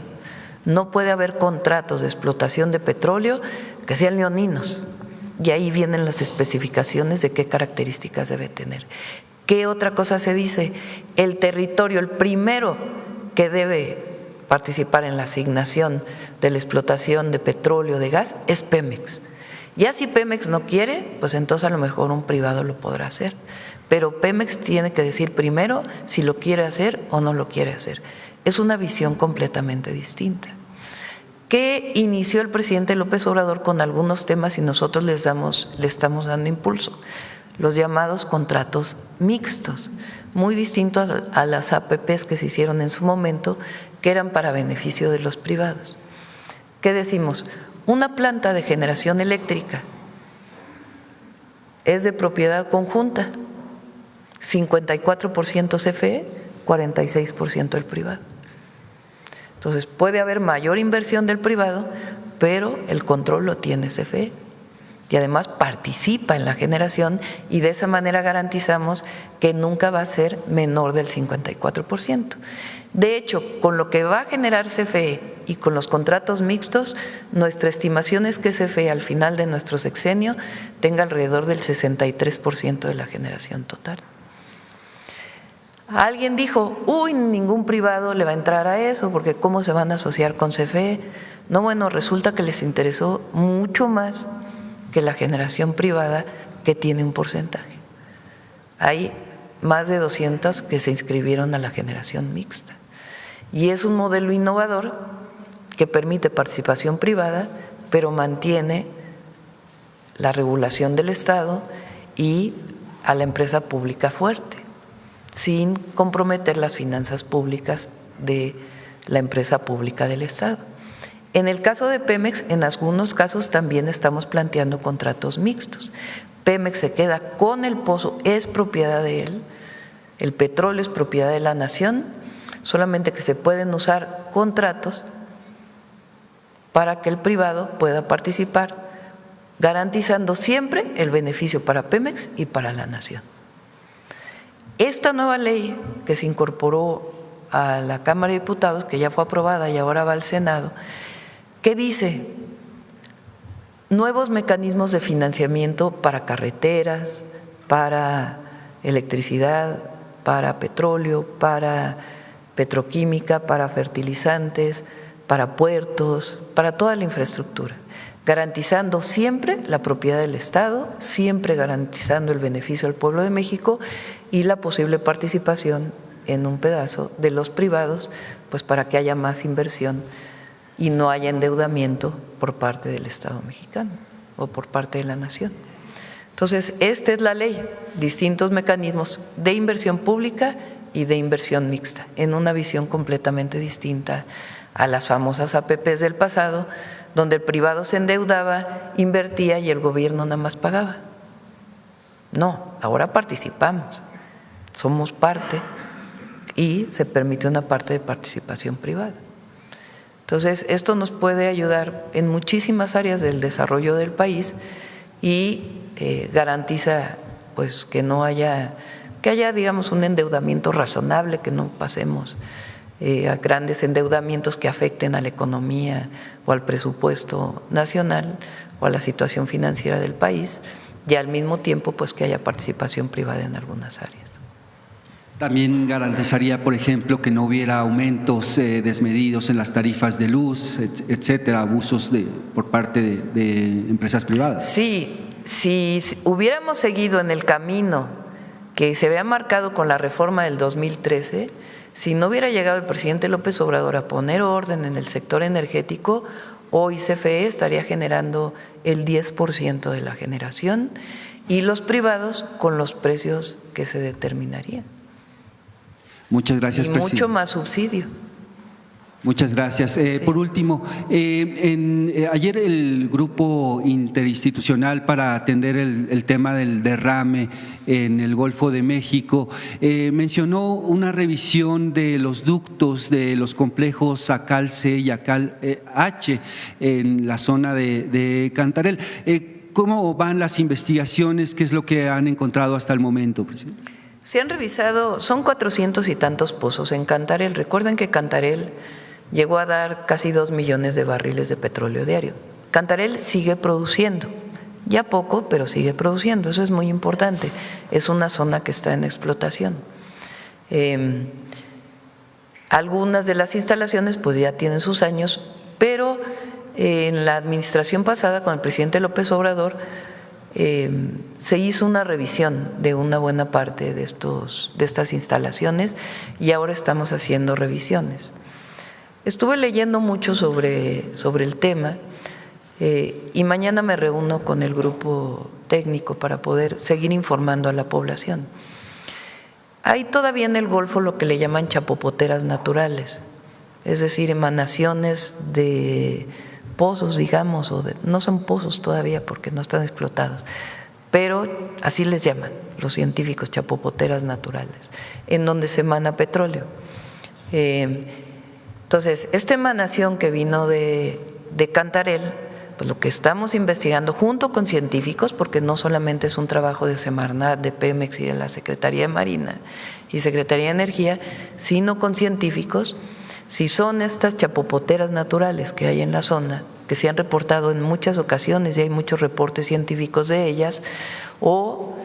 No puede haber contratos de explotación de petróleo que sean leoninos. Y ahí vienen las especificaciones de qué características debe tener. ¿Qué otra cosa se dice? El territorio, el primero que debe participar en la asignación de la explotación de petróleo, de gas, es Pemex. Ya si Pemex no quiere, pues entonces a lo mejor un privado lo podrá hacer. Pero Pemex tiene que decir primero si lo quiere hacer o no lo quiere hacer. Es una visión completamente distinta, que inició el presidente López Obrador con algunos temas y nosotros le estamos dando impulso. Los llamados contratos mixtos, muy distintos a las APPs que se hicieron en su momento, que eran para beneficio de los privados. ¿Qué decimos? Una planta de generación eléctrica es de propiedad conjunta, 54% CFE, 46% el privado. Entonces puede haber mayor inversión del privado, pero el control lo tiene CFE y además participa en la generación y de esa manera garantizamos que nunca va a ser menor del 54%. De hecho, con lo que va a generar CFE y con los contratos mixtos, nuestra estimación es que CFE al final de nuestro sexenio tenga alrededor del 63% de la generación total. Alguien dijo, uy, ningún privado le va a entrar a eso porque ¿cómo se van a asociar con CFE? No, bueno, resulta que les interesó mucho más que la generación privada que tiene un porcentaje. Hay más de 200 que se inscribieron a la generación mixta y es un modelo innovador que permite participación privada pero mantiene la regulación del Estado y a la empresa pública fuerte, sin comprometer las finanzas públicas de la empresa pública del Estado. En el caso de Pemex, en algunos casos también estamos planteando contratos mixtos. Pemex se queda con el pozo, es propiedad de él, el petróleo es propiedad de la nación, solamente que se pueden usar contratos para que el privado pueda participar, garantizando siempre el beneficio para Pemex y para la nación. Esta nueva ley que se incorporó a la Cámara de Diputados, que ya fue aprobada y ahora va al Senado, ¿qué dice? Nuevos mecanismos de financiamiento para carreteras, para electricidad, para petróleo, para petroquímica, para fertilizantes, para puertos, para toda la infraestructura, garantizando siempre la propiedad del Estado, siempre garantizando el beneficio al pueblo de México y la posible participación en un pedazo de los privados, pues para que haya más inversión y no haya endeudamiento por parte del Estado mexicano o por parte de la nación. Entonces, esta es la ley, distintos mecanismos de inversión pública y de inversión mixta, en una visión completamente distinta a las famosas APPs del pasado, donde el privado se endeudaba, invertía y el gobierno nada más pagaba. No, ahora participamos, somos parte y se permite una parte de participación privada. Entonces, esto nos puede ayudar en muchísimas áreas del desarrollo del país y garantiza pues que haya digamos un endeudamiento razonable, que no pasemos a grandes endeudamientos que afecten a la economía o al presupuesto nacional o a la situación financiera del país y al mismo tiempo pues que haya participación privada en algunas áreas. También garantizaría, por ejemplo, que no hubiera aumentos desmedidos en las tarifas de luz, etcétera, abusos por parte de empresas privadas. Sí, si hubiéramos seguido en el camino que se había marcado con la reforma del 2013, si no hubiera llegado el presidente López Obrador a poner orden en el sector energético, hoy CFE estaría generando el 10% de la generación y los privados con los precios que se determinarían. Muchas gracias, presidente. Mucho más subsidio. Muchas gracias. Sí. Por último, ayer el grupo interinstitucional para atender el tema del derrame en el Golfo de México mencionó una revisión de los ductos de los complejos Acal-C y Acal-H en la zona de Cantarell. ¿Cómo van las investigaciones? ¿Qué es lo que han encontrado hasta el momento, presidente? Se han revisado, son 400 y tantos pozos en Cantarell. Recuerden que Cantarell llegó a dar casi 2 millones de barriles de petróleo diario. Cantarell sigue produciendo, ya poco, pero sigue produciendo, eso es muy importante, es una zona que está en explotación. Algunas de las instalaciones pues ya tienen sus años, pero en la administración pasada con el presidente López Obrador se hizo una revisión de una buena parte de estas instalaciones y ahora estamos haciendo revisiones. Estuve leyendo mucho sobre el tema y mañana me reúno con el grupo técnico para poder seguir informando a la población. Hay todavía en el Golfo lo que le llaman chapopoteras naturales, es decir, emanaciones de pozos, digamos, no son pozos todavía porque no están explotados, pero así les llaman los científicos, chapopoteras naturales, en donde se emana petróleo. Entonces, esta emanación que vino de Cantarell, pues lo que estamos investigando junto con científicos, porque no solamente es un trabajo de Semarnat, de Pemex y de la Secretaría de Marina y Secretaría de Energía, sino con científicos, si son estas chapopoteras naturales que hay en la zona, que se han reportado en muchas ocasiones y hay muchos reportes científicos de ellas, o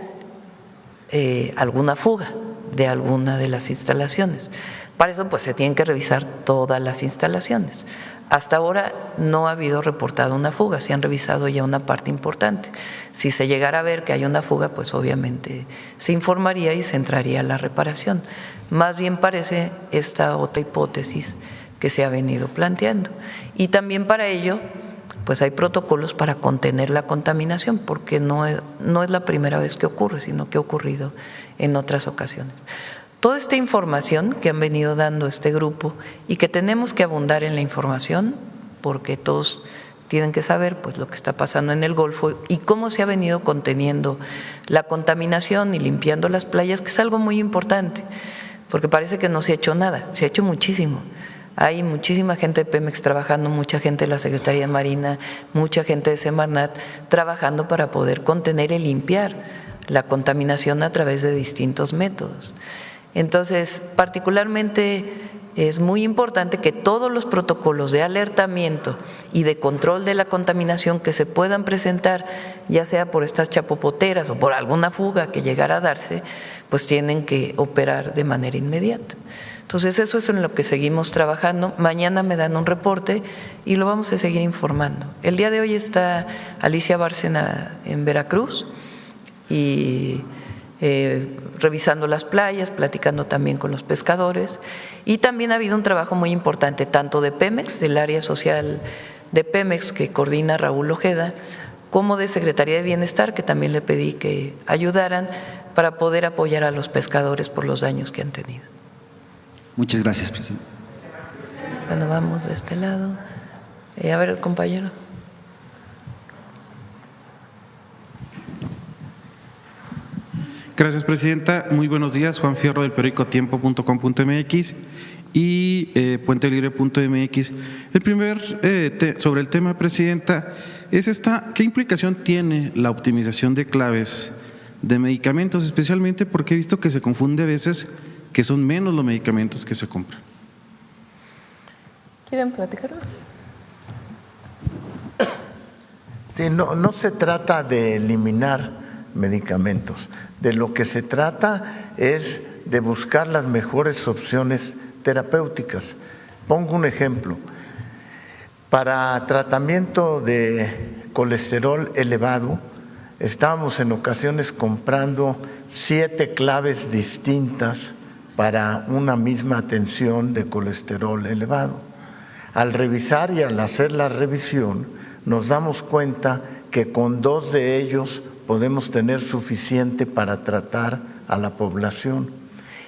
alguna fuga de alguna de las instalaciones. Para eso pues se tienen que revisar todas las instalaciones. Hasta ahora no ha habido reportado una fuga, se han revisado ya una parte importante. Si se llegara a ver que hay una fuga, pues obviamente se informaría y se entraría a la reparación. Más bien parece esta otra hipótesis que se ha venido planteando. Y también para ello, pues hay protocolos para contener la contaminación, porque no es la primera vez que ocurre, sino que ha ocurrido en otras ocasiones. Toda esta información que han venido dando este grupo y que tenemos que abundar en la información, porque todos tienen que saber pues lo que está pasando en el Golfo y cómo se ha venido conteniendo la contaminación y limpiando las playas, que es algo muy importante, porque parece que no se ha hecho nada, se ha hecho muchísimo. Hay muchísima gente de Pemex trabajando, mucha gente de la Secretaría de Marina, mucha gente de Semarnat trabajando para poder contener y limpiar la contaminación a través de distintos métodos. Entonces, particularmente es muy importante que todos los protocolos de alertamiento y de control de la contaminación que se puedan presentar, ya sea por estas chapopoteras o por alguna fuga que llegara a darse, pues tienen que operar de manera inmediata. Entonces, eso es en lo que seguimos trabajando. Mañana me dan un reporte y lo vamos a seguir informando. El día de hoy está Alicia Bárcena en Veracruz y revisando las playas, platicando también con los pescadores, y también ha habido un trabajo muy importante tanto de Pemex, del área social de Pemex que coordina Raúl Ojeda, como de Secretaría de Bienestar, que también le pedí que ayudaran para poder apoyar a los pescadores por los daños que han tenido. Muchas gracias, presidente. Bueno, vamos de este lado. A ver, el compañero. Gracias, presidenta. Muy buenos días. Juan Fierro del periódico tiempo.com.mx y puentelibre.mx. El primer, sobre el tema, presidenta, es ¿qué implicación tiene la optimización de claves de medicamentos, especialmente porque he visto que se confunde a veces que son menos los medicamentos que se compran? ¿Quieren platicarlo? Sí, no se trata de eliminar medicamentos. De lo que se trata es de buscar las mejores opciones terapéuticas. Pongo un ejemplo. Para tratamiento de colesterol elevado, estábamos en ocasiones comprando 7 claves distintas para una misma atención de colesterol elevado. Al revisar y al hacer la revisión, nos damos cuenta que con 2 de ellos podemos tener suficiente para tratar a la población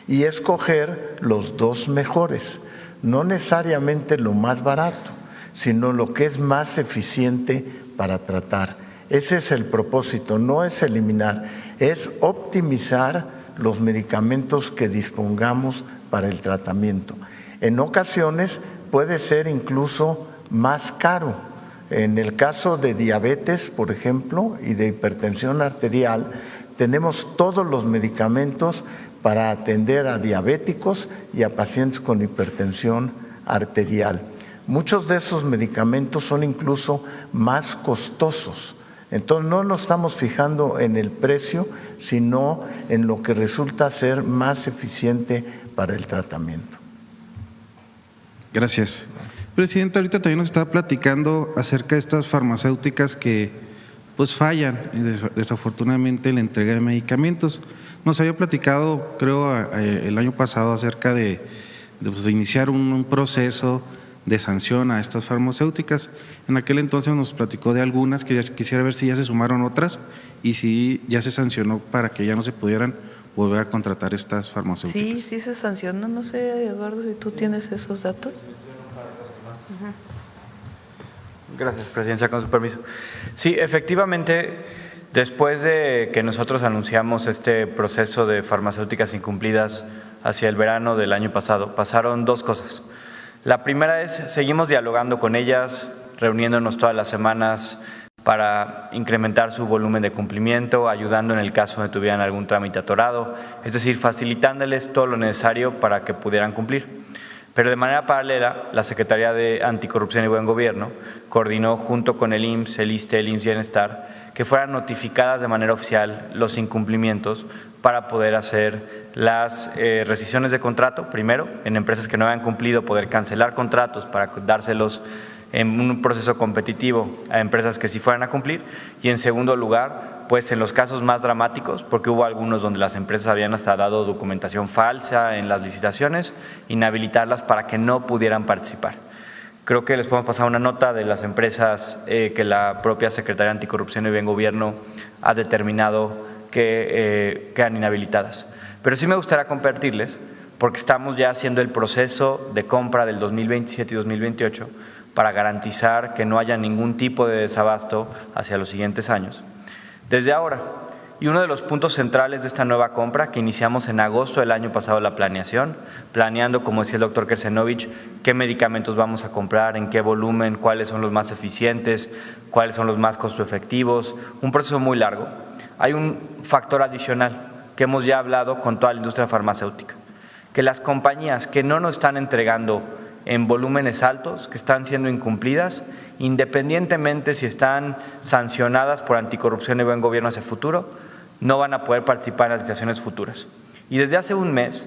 y escoger los 2 mejores, no necesariamente lo más barato, sino lo que es más eficiente para tratar. Ese es el propósito, no es eliminar, es optimizar los medicamentos que dispongamos para el tratamiento. En ocasiones puede ser incluso más caro. En el caso de diabetes, por ejemplo, y de hipertensión arterial, tenemos todos los medicamentos para atender a diabéticos y a pacientes con hipertensión arterial. Muchos de esos medicamentos son incluso más costosos. Entonces no nos estamos fijando en el precio, sino en lo que resulta ser más eficiente para el tratamiento. Gracias. Presidenta, ahorita también nos estaba platicando acerca de estas farmacéuticas que pues fallan desafortunadamente en la entrega de medicamentos. Nos había platicado, creo, el año pasado acerca de iniciar un proceso de sanción a estas farmacéuticas. En aquel entonces nos platicó de algunas, que ya quisiera ver si ya se sumaron otras y si ya se sancionó para que ya no se pudieran volver a contratar estas farmacéuticas. Sí se sancionó, no sé, Eduardo, si tú tienes esos datos. Gracias, Presidencia, con su permiso. Sí, efectivamente, después de que nosotros anunciamos este proceso de farmacéuticas incumplidas hacia el verano del año pasado, pasaron dos cosas. La primera es, seguimos dialogando con ellas, reuniéndonos todas las semanas para incrementar su volumen de cumplimiento, ayudando en el caso de que tuvieran algún trámite atorado, es decir, facilitándoles todo lo necesario para que pudieran cumplir. Pero de manera paralela, la Secretaría de Anticorrupción y Buen Gobierno coordinó junto con el IMSS, el ISSSTE, el IMSS Bienestar, que fueran notificadas de manera oficial los incumplimientos para poder hacer las rescisiones de contrato, primero, en empresas que no habían cumplido, poder cancelar contratos para dárselos en un proceso competitivo a empresas que sí fueran a cumplir, y en segundo lugar, pues en los casos más dramáticos, porque hubo algunos donde las empresas habían hasta dado documentación falsa en las licitaciones, inhabilitarlas para que no pudieran participar. Creo que les podemos pasar una nota de las empresas que la propia Secretaría de Anticorrupción y Buen Gobierno ha determinado que quedan inhabilitadas. Pero sí me gustaría compartirles, porque estamos ya haciendo el proceso de compra del 2027 y 2028 para garantizar que no haya ningún tipo de desabasto hacia los siguientes años. Desde ahora, y uno de los puntos centrales de esta nueva compra, que iniciamos en agosto del año pasado la planeación, planeando, como decía el doctor Kersenovich, qué medicamentos vamos a comprar, en qué volumen, cuáles son los más eficientes, cuáles son los más costo efectivos, un proceso muy largo. Hay un factor adicional que hemos ya hablado con toda la industria farmacéutica, que las compañías que no nos están entregando en volúmenes altos, que están siendo incumplidas, independientemente si están sancionadas por Anticorrupción y Buen Gobierno hacia futuro, no van a poder participar en las licitaciones futuras. Y desde hace un mes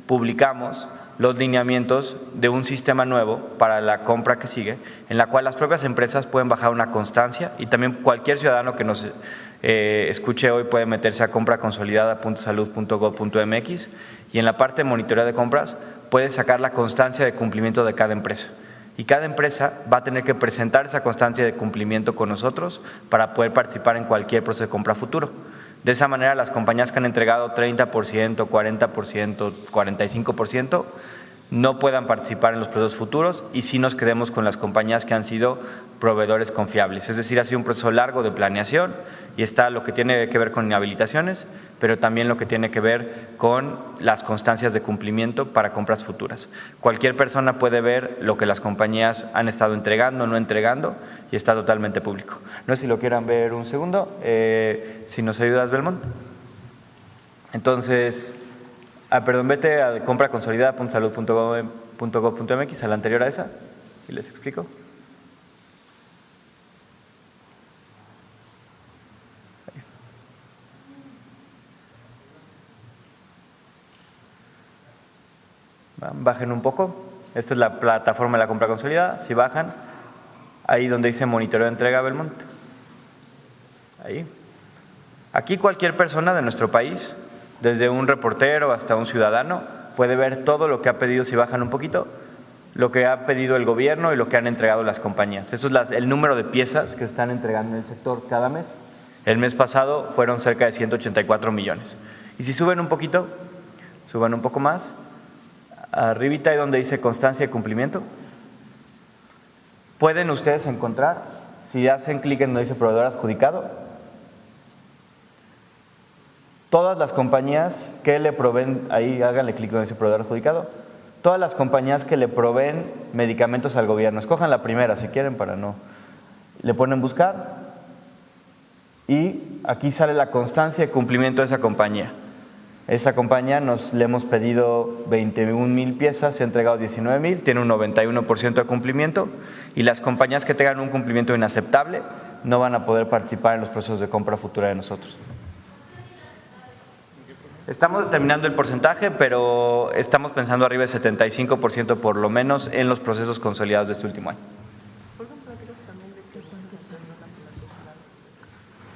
publicamos los lineamientos de un sistema nuevo para la compra que sigue, en la cual las propias empresas pueden bajar una constancia, y también cualquier ciudadano que nos escuche hoy puede meterse a compraconsolidada.salud.gov.mx, y en la parte de monitoreo de compras puede sacar la constancia de cumplimiento de cada empresa. Y cada empresa va a tener que presentar esa constancia de cumplimiento con nosotros para poder participar en cualquier proceso de compra futuro. De esa manera, las compañías que han entregado 30%, 40%, 45% no puedan participar en los procesos futuros, y sí nos quedemos con las compañías que han sido proveedores confiables. Es decir, ha sido un proceso largo de planeación, y está lo que tiene que ver con inhabilitaciones, pero también lo que tiene que ver con las constancias de cumplimiento para compras futuras. Cualquier persona puede ver lo que las compañías han estado entregando, no entregando, y está totalmente público. No sé si lo quieran ver un segundo, si nos ayudas, Belmont. Entonces, perdón, vete a compraconsolidada.salud.gov.mx, a la anterior a esa, y les explico. Bajen un poco. Esta es la plataforma de la compra consolidada. Si bajan, ahí donde dice monitoreo de entrega, Belmont. Ahí. Aquí cualquier persona de nuestro país, desde un reportero hasta un ciudadano, puede ver todo lo que ha pedido, si bajan un poquito, lo que ha pedido el gobierno y lo que han entregado las compañías. Eso es el número de piezas que están entregando en el sector cada mes. El mes pasado fueron cerca de 184 millones. Y si suben un poquito, suban un poco más, arribita ahí donde dice constancia de cumplimiento, pueden ustedes encontrar, si hacen clic en donde dice proveedor adjudicado, todas las compañías que le proveen, ahí háganle clic donde dice proveedor adjudicado, todas las compañías que le proveen medicamentos al gobierno, escojan la primera si quieren para no, le ponen buscar y aquí sale la constancia de cumplimiento de esa compañía. Esa compañía le hemos pedido 21,000 piezas, se ha entregado 19,000, tiene un 91% de cumplimiento, y las compañías que tengan un cumplimiento inaceptable no van a poder participar en los procesos de compra futura de nosotros. Estamos determinando el porcentaje, pero estamos pensando arriba del 75% por lo menos en los procesos consolidados de este último año.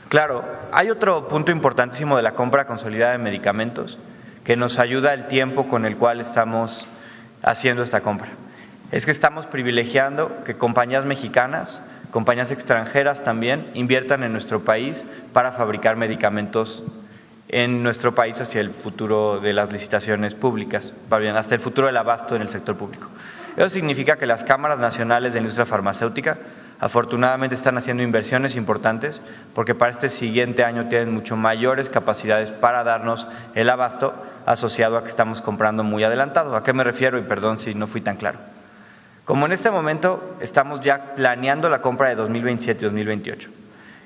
Claro, hay otro punto importantísimo de la compra consolidada de medicamentos que nos ayuda el tiempo con el cual estamos haciendo esta compra. Es que estamos privilegiando que compañías mexicanas, compañías extranjeras también inviertan en nuestro país para fabricar medicamentos en nuestro país hacia el futuro de las licitaciones públicas, hasta el futuro del abasto en el sector público. Eso significa que las cámaras nacionales de industria farmacéutica afortunadamente están haciendo inversiones importantes porque para este siguiente año tienen mucho mayores capacidades para darnos el abasto asociado a que estamos comprando muy adelantado. ¿A qué me refiero? Y perdón si no fui tan claro. Como en este momento estamos ya planeando la compra de 2027 y 2028,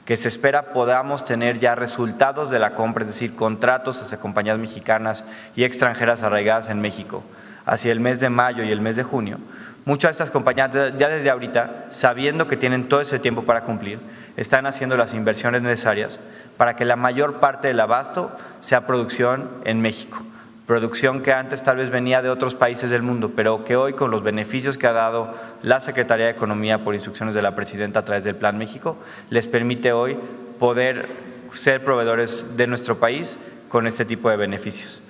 que se espera podamos tener ya resultados de la compra, es decir, contratos hacia compañías mexicanas y extranjeras arraigadas en México hacia el mes de mayo y el mes de junio. Muchas de estas compañías ya desde ahorita, sabiendo que tienen todo ese tiempo para cumplir, están haciendo las inversiones necesarias para que la mayor parte del abasto sea producción en México. Producción que antes tal vez venía de otros países del mundo, pero que hoy con los beneficios que ha dado la Secretaría de Economía por instrucciones de la Presidenta a través del Plan México, les permite hoy poder ser proveedores de nuestro país con este tipo de beneficios.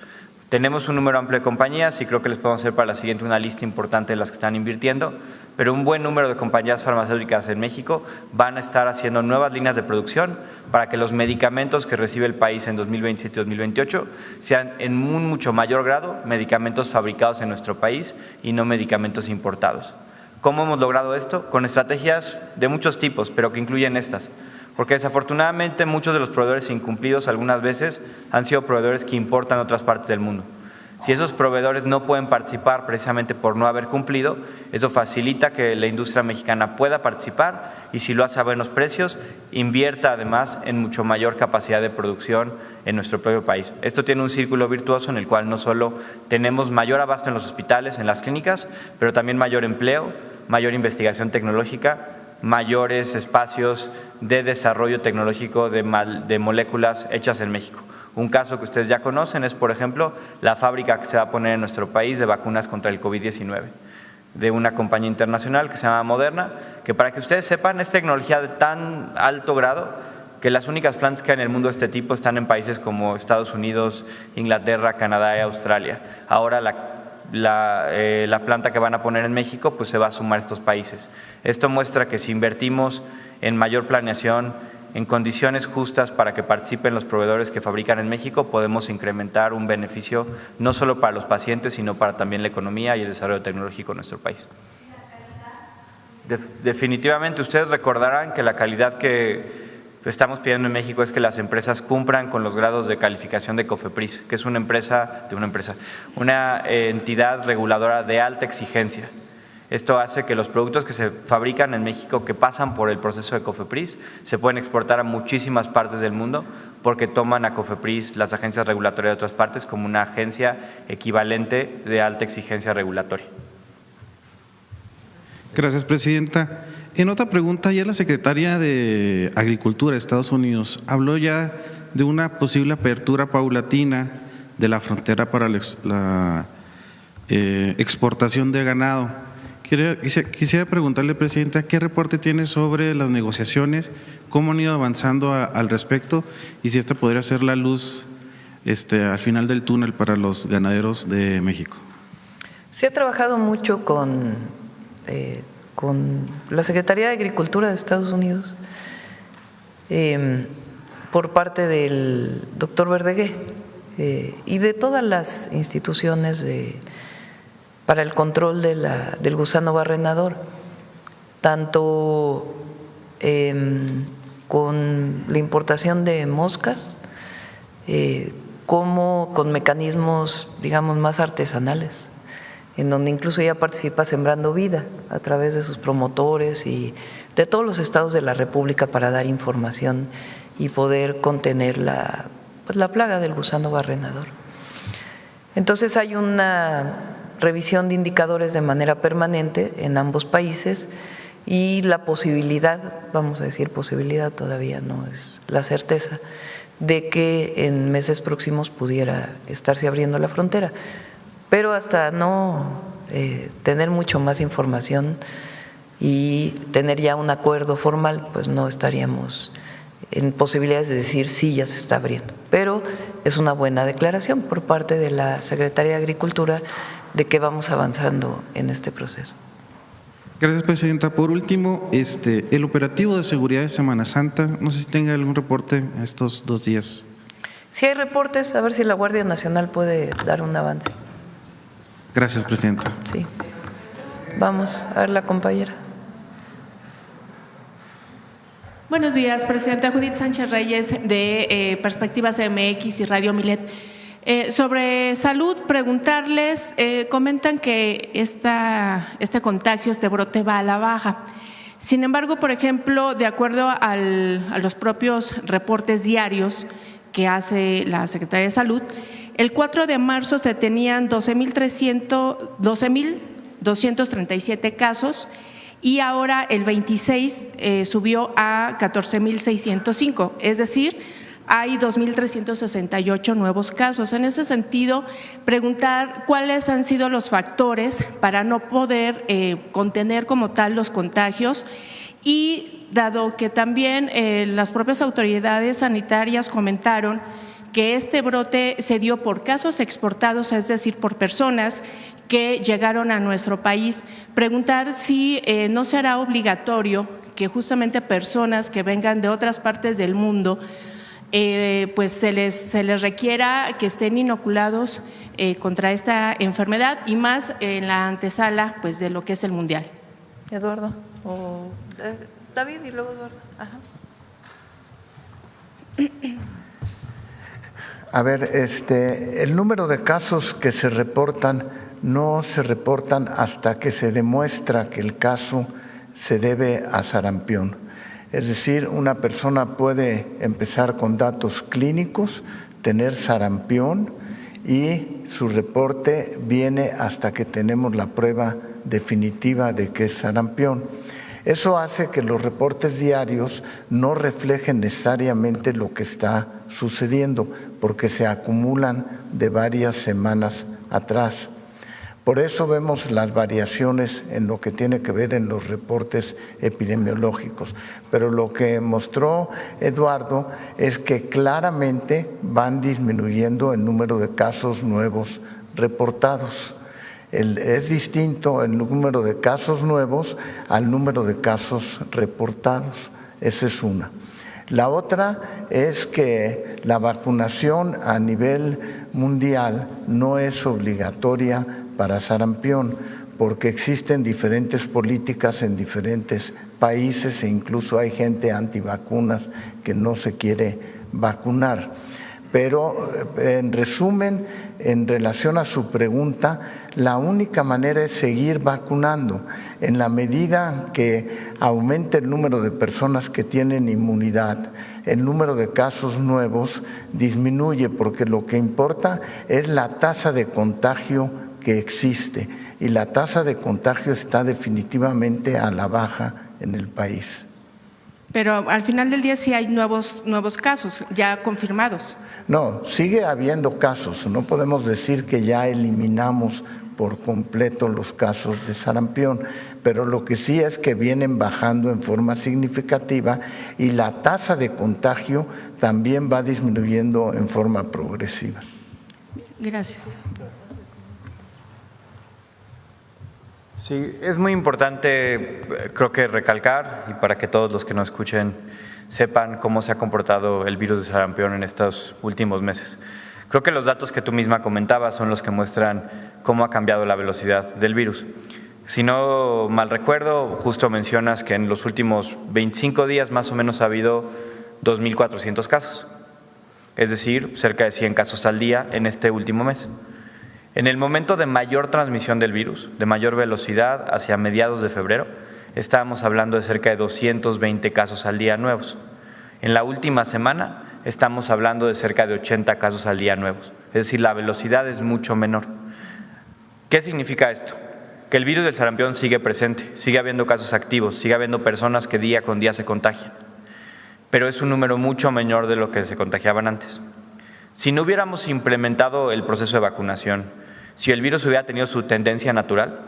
Tenemos un número amplio de compañías y creo que les podemos hacer para la siguiente una lista importante de las que están invirtiendo, pero un buen número de compañías farmacéuticas en México van a estar haciendo nuevas líneas de producción para que los medicamentos que recibe el país en 2027 y 2028 sean en un mucho mayor grado medicamentos fabricados en nuestro país y no medicamentos importados. ¿Cómo hemos logrado esto? Con estrategias de muchos tipos, pero que incluyen estas. Porque desafortunadamente muchos de los proveedores incumplidos algunas veces han sido proveedores que importan a otras partes del mundo. Si esos proveedores no pueden participar precisamente por no haber cumplido, eso facilita que la industria mexicana pueda participar y si lo hace a buenos precios, invierta además en mucho mayor capacidad de producción en nuestro propio país. Esto tiene un círculo virtuoso en el cual no solo tenemos mayor abasto en los hospitales, en las clínicas, pero también mayor empleo, mayor investigación tecnológica, mayores espacios de desarrollo tecnológico de moléculas hechas en México. Un caso que ustedes ya conocen es, por ejemplo, la fábrica que se va a poner en nuestro país de vacunas contra el COVID-19, de una compañía internacional que se llama Moderna, que para que ustedes sepan es tecnología de tan alto grado que las únicas plantas que hay en el mundo de este tipo están en países como Estados Unidos, Inglaterra, Canadá y Australia. Ahora la planta que van a poner en México pues se va a sumar a estos países. Esto muestra que si invertimos en mayor planeación, en condiciones justas para que participen los proveedores que fabrican en México, podemos incrementar un beneficio no solo para los pacientes, sino para también la economía y el desarrollo tecnológico en nuestro país. Definitivamente ustedes recordarán que la calidad que estamos pidiendo en México es que las empresas cumplan con los grados de calificación de COFEPRIS, que es una entidad reguladora de alta exigencia. Esto hace que los productos que se fabrican en México, que pasan por el proceso de COFEPRIS, se pueden exportar a muchísimas partes del mundo porque toman a COFEPRIS, las agencias regulatorias de otras partes, como una agencia equivalente de alta exigencia regulatoria. Gracias, Presidenta. En otra pregunta, ya la Secretaria de Agricultura de Estados Unidos habló ya de una posible apertura paulatina de la frontera para la exportación de ganado. Quisiera preguntarle, Presidenta, ¿qué reporte tiene sobre las negociaciones? ¿Cómo han ido avanzando al respecto? Y si esta podría ser la luz al final del túnel para los ganaderos de México. Se ha trabajado mucho con la Secretaría de Agricultura de Estados Unidos por parte del doctor Verdegué y de todas las instituciones para el control del gusano barrenador, tanto con la importación de moscas como con mecanismos, digamos, más artesanales, en donde incluso ya participa Sembrando Vida a través de sus promotores y de todos los estados de la República para dar información y poder contener la plaga del gusano barrenador. Entonces hay una revisión de indicadores de manera permanente en ambos países y la posibilidad, vamos a decir posibilidad, todavía no es la certeza, de que en meses próximos pudiera estarse abriendo la frontera. Pero hasta no tener mucho más información y tener ya un acuerdo formal, pues no estaríamos en posibilidades de decir sí, ya se está abriendo. Pero es una buena declaración por parte de la Secretaría de Agricultura de que vamos avanzando en este proceso. Gracias, Presidenta. Por último, el operativo de seguridad de Semana Santa, no sé si tenga algún reporte estos 2 días. Si hay reportes, a ver si la Guardia Nacional puede dar un avance. Gracias, Presidenta. Sí. Vamos a ver la compañera. Buenos días, Presidenta. Judith Sánchez Reyes, de Perspectivas MX y Radio Milet. Sobre salud, preguntarles, comentan que este contagio, este brote va a la baja. Sin embargo, por ejemplo, de acuerdo a los propios reportes diarios que hace la Secretaría de Salud, el 4 de marzo se tenían 12.237 casos y ahora el 26 subió a 14.605, es decir, hay 2.368 nuevos casos. En ese sentido, preguntar cuáles han sido los factores para no poder contener como tal los contagios y dado que también las propias autoridades sanitarias comentaron que este brote se dio por casos exportados, es decir, por personas que llegaron a nuestro país, preguntar si no será obligatorio que justamente personas que vengan de otras partes del mundo pues se les requiera que estén inoculados contra esta enfermedad y más en la antesala pues de lo que es el Mundial. Eduardo o David y luego Eduardo. Ajá. A ver, el número de casos que se reportan no se reportan hasta que se demuestra que el caso se debe a sarampión. Es decir, una persona puede empezar con datos clínicos, tener sarampión y su reporte viene hasta que tenemos la prueba definitiva de que es sarampión. Eso hace que los reportes diarios no reflejen necesariamente lo que está sucediendo, porque se acumulan de varias semanas atrás. Por eso vemos las variaciones en lo que tiene que ver en los reportes epidemiológicos. Pero lo que mostró Eduardo es que claramente van disminuyendo el número de casos nuevos reportados. Es distinto el número de casos nuevos al número de casos reportados. Esa es una. La otra es que la vacunación a nivel mundial no es obligatoria para sarampión, porque existen diferentes políticas en diferentes países e incluso hay gente antivacunas que no se quiere vacunar. Pero en resumen, en relación a su pregunta, la única manera es seguir vacunando. En la medida que aumente el número de personas que tienen inmunidad, el número de casos nuevos disminuye, porque lo que importa es la tasa de contagio que existe y la tasa de contagio está definitivamente a la baja en el país. Pero al final del día sí hay nuevos casos ya confirmados. No, sigue habiendo casos. No podemos decir que ya eliminamos por completo los casos de sarampión, pero lo que sí es que vienen bajando en forma significativa y la tasa de contagio también va disminuyendo en forma progresiva. Gracias. Sí, es muy importante, creo que recalcar, y para que todos los que nos escuchen sepan cómo se ha comportado el virus de sarampión en estos últimos meses. Creo que los datos que tú misma comentabas son los que muestran cómo ha cambiado la velocidad del virus. Si no mal recuerdo, justo mencionas que en los últimos 25 días más o menos ha habido 2.400 casos, es decir, cerca de 100 casos al día en este último mes. En el momento de mayor transmisión del virus, de mayor velocidad, hacia mediados de febrero, estábamos hablando de cerca de 220 casos al día nuevos. En la última semana estamos hablando de cerca de 80 casos al día nuevos. Es decir, la velocidad es mucho menor. ¿Qué significa esto? Que el virus del sarampión sigue presente, sigue habiendo casos activos, sigue habiendo personas que día con día se contagian. pero es un número mucho menor de lo que se contagiaban antes. Si no hubiéramos implementado el proceso de vacunación, si el virus hubiera tenido su tendencia natural,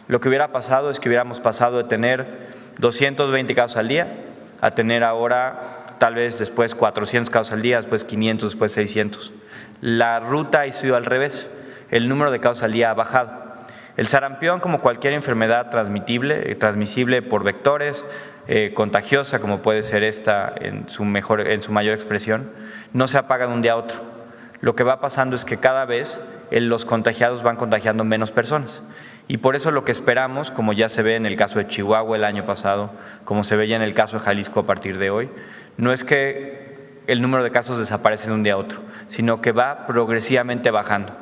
lo que hubiera pasado es que hubiéramos pasado de tener 220 casos al día a tener ahora tal vez después 400 casos al día, después 500, después 600. La ruta ha sido al revés, el número de casos al día ha bajado. El sarampión, como cualquier enfermedad transmisible por vectores, contagiosa como puede ser esta en su mayor expresión, no se apaga de un día a otro. Lo que va pasando es que cada vez los contagiados van contagiando menos personas. Y por eso lo que esperamos, como ya se ve en el caso de Chihuahua el año pasado, como se ve ya en el caso de Jalisco a partir de hoy, no es que el número de casos desaparece de un día a otro, sino que va progresivamente bajando.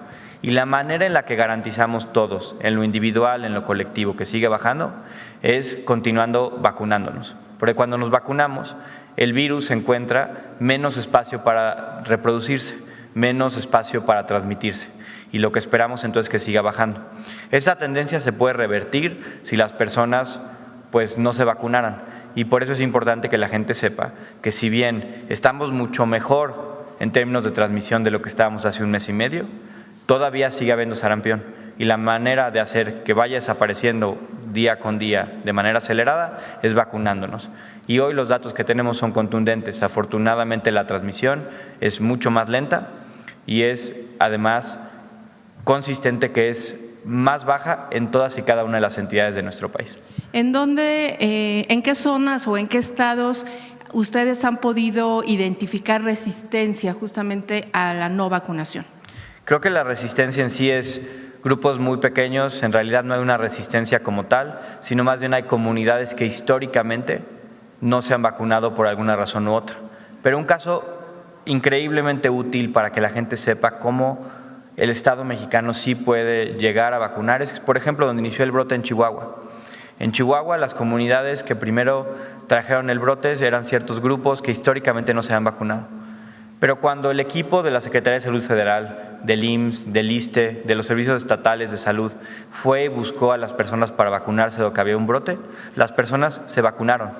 Y la manera en la que garantizamos todos, en lo individual, en lo colectivo, que sigue bajando, es continuando vacunándonos. Porque cuando nos vacunamos, el virus encuentra menos espacio para reproducirse, menos espacio para transmitirse. Y lo que esperamos entonces es que siga bajando. Esa tendencia se puede revertir si las personas pues no se vacunaran. Y por eso es importante que la gente sepa que si bien estamos mucho mejor en términos de transmisión de lo que estábamos hace un mes y medio, todavía sigue habiendo sarampión. Y la manera de hacer que vaya desapareciendo día con día de manera acelerada es vacunándonos. Y hoy los datos que tenemos son contundentes. Afortunadamente la transmisión es mucho más lenta y es además consistente, que es más baja en todas y cada una de las entidades de nuestro país. ¿En qué zonas o en qué estados ustedes han podido identificar resistencia justamente a la no vacunación? Creo que la resistencia en sí es grupos muy pequeños, en realidad no hay una resistencia como tal, sino más bien hay comunidades que históricamente no se han vacunado por alguna razón u otra. Pero un caso increíblemente útil para que la gente sepa cómo el Estado mexicano sí puede llegar a vacunar es, por ejemplo, donde inició el brote en Chihuahua. En Chihuahua, las comunidades que primero trajeron el brote eran ciertos grupos que históricamente no se han vacunado. Pero cuando el equipo de la Secretaría de Salud Federal, del IMSS, del ISSSTE, de los servicios estatales de salud, fue y buscó a las personas para vacunarse de que había un brote, las personas se vacunaron.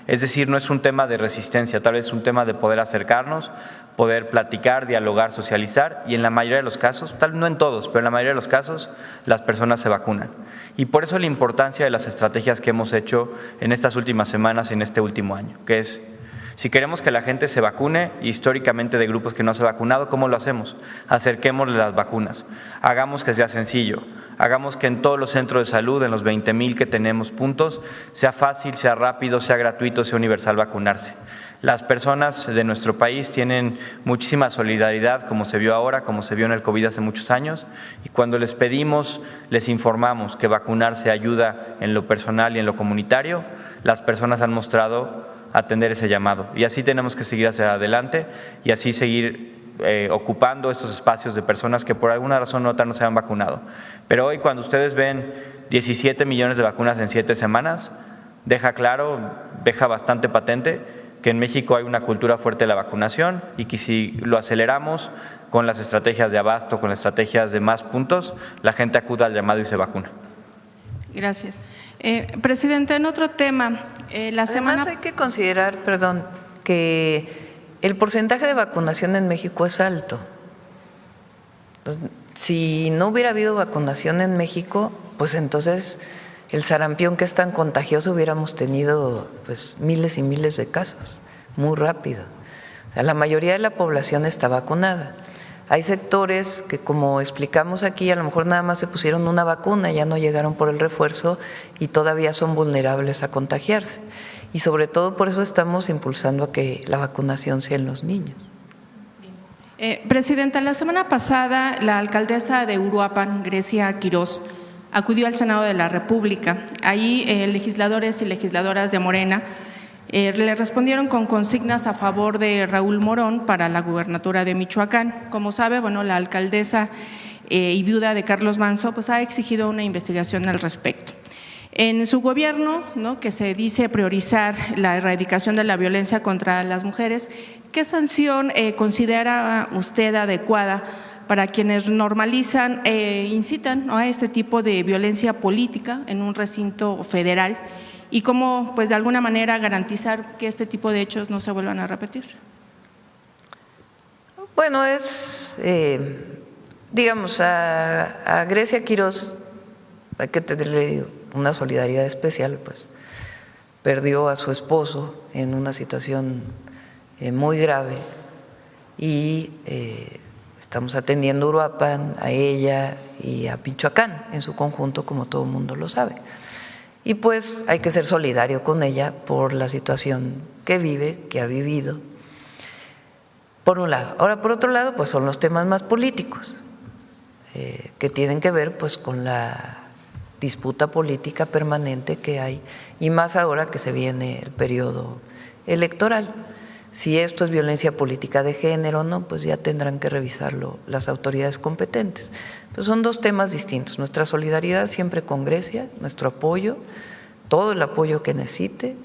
Es decir, no es un tema de resistencia, tal vez es un tema de poder acercarnos, poder platicar, dialogar, socializar, y en la mayoría de los casos, tal vez no en todos, pero en la mayoría de los casos, las personas se vacunan. Y por eso la importancia de las estrategias que hemos hecho en estas últimas semanas, en este último año, que es, si queremos que la gente se vacune, históricamente de grupos que no se han vacunado, ¿cómo lo hacemos? Acerquémosle las vacunas, hagamos que sea sencillo, hagamos que en todos los centros de salud, en los 20,000 que tenemos puntos, sea fácil, sea rápido, sea gratuito, sea universal vacunarse. Las personas de nuestro país tienen muchísima solidaridad, como se vio ahora, como se vio en el COVID hace muchos años, y cuando les pedimos, les informamos que vacunarse ayuda en lo personal y en lo comunitario, las personas han mostrado atender ese llamado. Y así tenemos que seguir hacia adelante y así seguir ocupando estos espacios de personas que por alguna razón u otra no se han vacunado. Pero hoy, cuando ustedes ven 17 millones de vacunas en 7 semanas, deja claro, deja bastante patente que en México hay una cultura fuerte de la vacunación y que si lo aceleramos con las estrategias de abasto, con las estrategias de más puntos, la gente acuda al llamado y se vacuna. Gracias. Presidenta, en otro tema, Además hay que considerar, que el porcentaje de vacunación en México es alto. Entonces, si no hubiera habido vacunación en México, pues entonces el sarampión, que es tan contagioso, hubiéramos tenido pues miles y miles de casos, muy rápido. O sea, la mayoría de la población está vacunada. Hay sectores que, como explicamos aquí, a lo mejor nada más se pusieron una vacuna, ya no llegaron por el refuerzo y todavía son vulnerables a contagiarse. Y sobre todo por eso estamos impulsando a que la vacunación sea en los niños. Presidenta, la semana pasada la alcaldesa de Uruapan, Grecia Quirós, acudió al Senado de la República. Ahí legisladores y legisladoras de Morena le respondieron con consignas a favor de Raúl Morón para la gubernatura de Michoacán. Como sabe, la alcaldesa y viuda de Carlos Manzo pues ha exigido una investigación al respecto. En su gobierno, que se dice priorizar la erradicación de la violencia contra las mujeres, ¿qué sanción considera usted adecuada para quienes normalizan incitan a este tipo de violencia política en un recinto federal? y cómo, pues de alguna manera, garantizar que este tipo de hechos no se vuelvan a repetir. Bueno, digamos, a Grecia Quirós hay que tenerle una solidaridad especial, pues perdió a su esposo en una situación muy grave y estamos atendiendo a Uruapan, a ella y a Michoacán en su conjunto, como todo el mundo lo sabe. Y pues hay que ser solidario con ella por la situación que vive, que ha vivido, por un lado. Ahora, por otro lado, pues son los temas más políticos, que tienen que ver pues con la disputa política permanente que hay, y más ahora que se viene el periodo electoral. Si esto es violencia política de género o no, pues ya tendrán que revisarlo las autoridades competentes. Pues son dos temas distintos. Nuestra solidaridad siempre con Grecia, nuestro apoyo, todo el apoyo que necesite,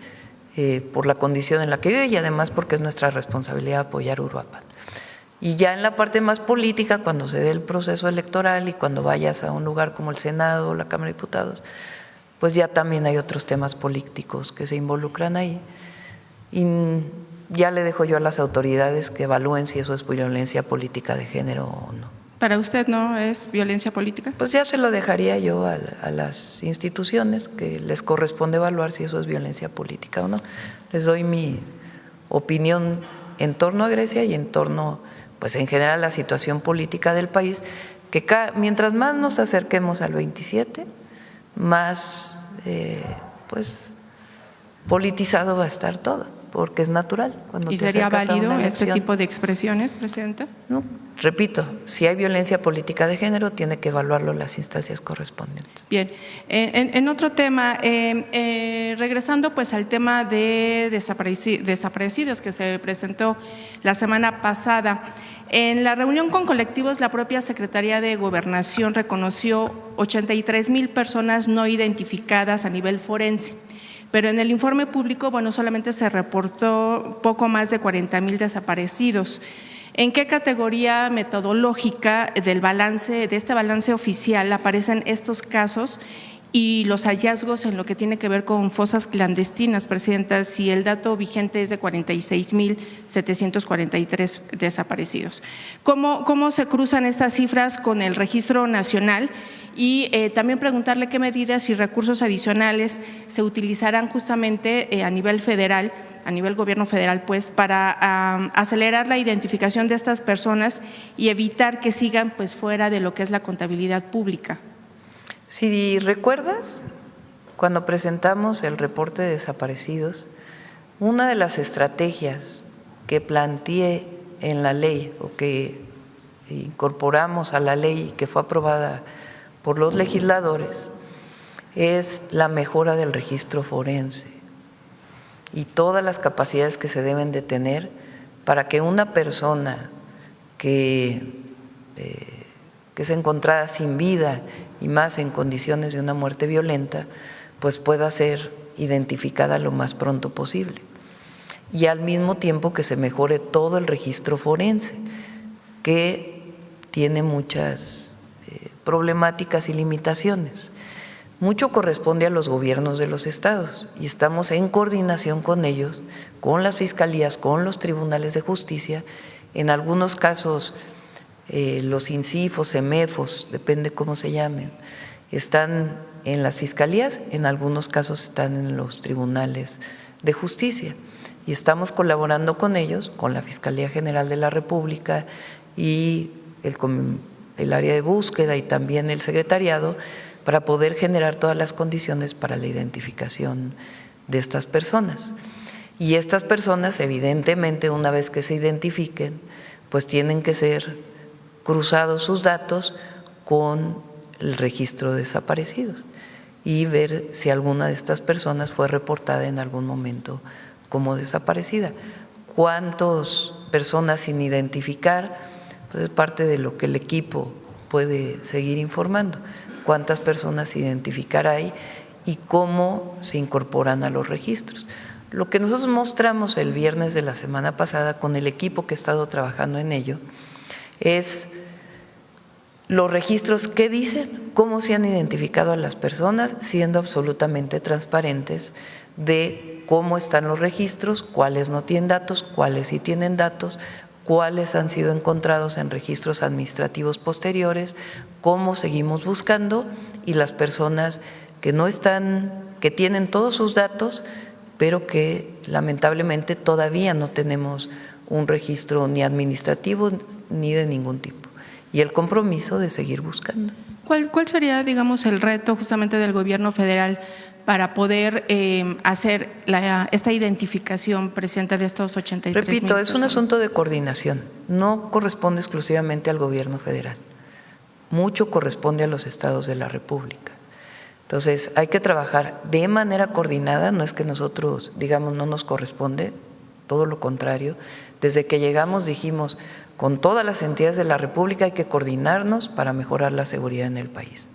por la condición en la que vive y además porque es nuestra responsabilidad apoyar Uruapan. Y ya en la parte más política, cuando se dé el proceso electoral y cuando vayas a un lugar como el Senado o la Cámara de Diputados, pues ya también hay otros temas políticos que se involucran ahí. Y ya le dejo yo a las autoridades que evalúen si eso es violencia política de género o no. ¿Para usted no es violencia política? Pues ya se lo dejaría yo a las instituciones que les corresponde evaluar si eso es violencia política o no. Les doy mi opinión en torno a Grecia y en torno, pues en general, a la situación política del país, que mientras más nos acerquemos al 27, más pues politizado va a estar todo, porque es natural. ¿Y sería válido este tipo de expresiones, Presidenta? No, repito, si hay violencia política de género, tiene que evaluarlo las instancias correspondientes. Bien, en otro tema, regresando pues al tema de desaparecidos que se presentó la semana pasada, en la reunión con colectivos, la propia Secretaría de Gobernación reconoció 83,000 personas no identificadas a nivel forense. Pero en el informe público, bueno, solamente se reportó poco más de 40,000 desaparecidos. ¿En qué categoría metodológica de este balance oficial aparecen estos casos y los hallazgos en lo que tiene que ver con fosas clandestinas, Presidenta? Si el dato vigente es de 46,743 desaparecidos. ¿Cómo se cruzan estas cifras con el Registro Nacional? Y también preguntarle qué medidas y recursos adicionales se utilizarán justamente a nivel federal, a nivel gobierno federal, pues, para acelerar la identificación de estas personas y evitar que sigan pues fuera de lo que es la contabilidad pública. Si recuerdas, cuando presentamos el reporte de desaparecidos, una de las estrategias que planteé en la ley o que incorporamos a la ley y que fue aprobada por los legisladores es la mejora del registro forense y todas las capacidades que se deben de tener para que una persona que es encontrada sin vida y más en condiciones de una muerte violenta, pues pueda ser identificada lo más pronto posible. Y al mismo tiempo que se mejore todo el registro forense, que tiene muchas problemáticas y limitaciones. Mucho corresponde a los gobiernos de los estados y estamos en coordinación con ellos, con las fiscalías, con los tribunales de justicia. En algunos casos los INCIFOS, CEMEFOS, depende cómo se llamen, están en las fiscalías, en algunos casos están en los tribunales de justicia y estamos colaborando con ellos, con la Fiscalía General de la República y el área de búsqueda y también el secretariado para poder generar todas las condiciones para la identificación de estas personas. Y estas personas, evidentemente, una vez que se identifiquen, pues tienen que ser cruzados sus datos con el registro de desaparecidos y ver si alguna de estas personas fue reportada en algún momento como desaparecida. ¿Cuántas personas sin identificar? Pues es parte de lo que el equipo puede seguir informando. ¿Cuántas personas identificar hay y cómo se incorporan a los registros? Lo que nosotros mostramos el viernes de la semana pasada con el equipo que ha estado trabajando en ello es los registros, ¿qué dicen? ¿Cómo se han identificado a las personas? Siendo absolutamente transparentes de cómo están los registros, cuáles no tienen datos, cuáles sí tienen datos, cuáles han sido encontrados en registros administrativos posteriores, cómo seguimos buscando y las personas que no están, que tienen todos sus datos, pero que lamentablemente todavía no tenemos un registro ni administrativo ni de ningún tipo. Y el compromiso de seguir buscando. ¿Cuál sería, digamos, el reto justamente del gobierno federal para poder hacer esta identificación, Presidenta, de estos 83,000 Repito, es un personas? asunto de coordinación, no corresponde exclusivamente al gobierno federal, mucho corresponde a los estados de la República. Entonces, hay que trabajar de manera coordinada, no es que nosotros digamos no nos corresponde, todo lo contrario. Desde que llegamos dijimos, con todas las entidades de la República hay que coordinarnos para mejorar la seguridad en el país.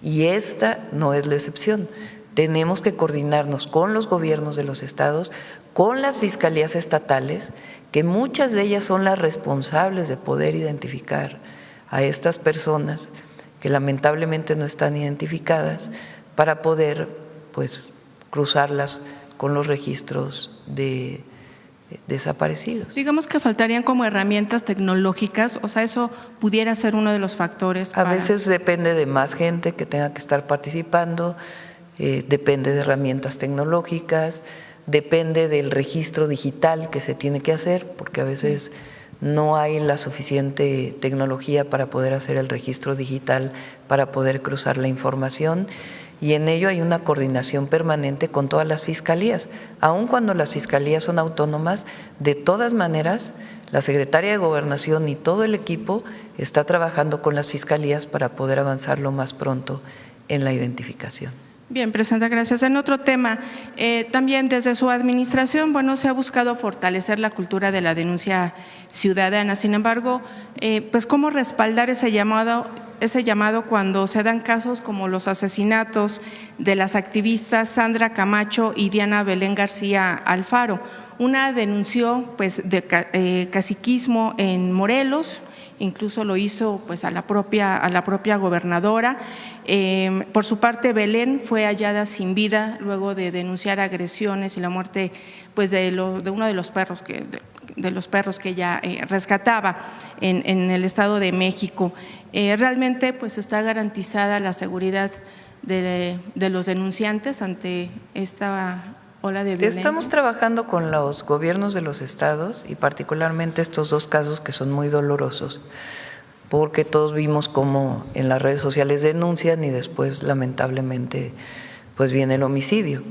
Y esta no es la excepción. Tenemos que coordinarnos con los gobiernos de los estados, con las fiscalías estatales, que muchas de ellas son las responsables de poder identificar a estas personas que lamentablemente no están identificadas, para poder pues cruzarlas con los registros de desaparecidos. Digamos que faltarían como herramientas tecnológicas, o sea, eso pudiera ser uno de los factores. A veces depende de más gente que tenga que estar participando, depende de herramientas tecnológicas, depende del registro digital que se tiene que hacer, porque a veces no hay la suficiente tecnología para poder hacer el registro digital, para poder cruzar la información. Y en ello hay una coordinación permanente con todas las fiscalías. Aun cuando las fiscalías son autónomas, de todas maneras, la Secretaría de Gobernación y todo el equipo está trabajando con las fiscalías para poder avanzar lo más pronto en la identificación. Bien, Presidenta, gracias. En otro tema, también desde su administración, bueno, se ha buscado fortalecer la cultura de la denuncia ciudadana. Sin embargo, pues cómo respaldar ese llamado cuando se dan casos como los asesinatos de las activistas Sandra Camacho y Diana Belén García Alfaro. Una denunció pues de caciquismo en Morelos, incluso lo hizo pues a la propia gobernadora. Por su parte, Belén fue hallada sin vida luego de denunciar agresiones y la muerte pues de uno de los perros que ella rescataba en el Estado de México. Realmente pues está garantizada la seguridad de los denunciantes ante esta ola de violencia. Estamos trabajando con los gobiernos de los estados y particularmente estos dos casos que son muy dolorosos, porque todos vimos cómo en las redes sociales denuncian y después lamentablemente pues viene el homicidio.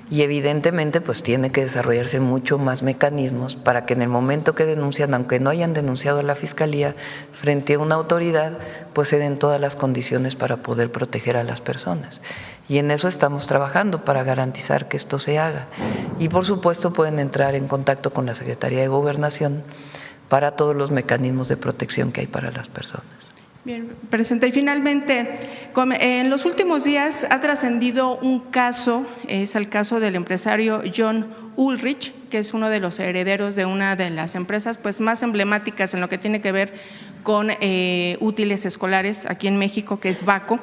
Y evidentemente pues tiene que desarrollarse mucho más mecanismos para que en el momento que denuncian, aunque no hayan denunciado a la Fiscalía, frente a una autoridad, pues se den todas las condiciones para poder proteger a las personas. Y en eso estamos trabajando para garantizar que esto se haga. Y por supuesto pueden entrar en contacto con la Secretaría de Gobernación para todos los mecanismos de protección que hay para las personas. Bien, Presidenta. Y finalmente, en los últimos días ha trascendido un caso, es el caso del empresario John Ulrich, que es uno de los herederos de una de las empresas pues más emblemáticas en lo que tiene que ver con útiles escolares aquí en México, que es Baco,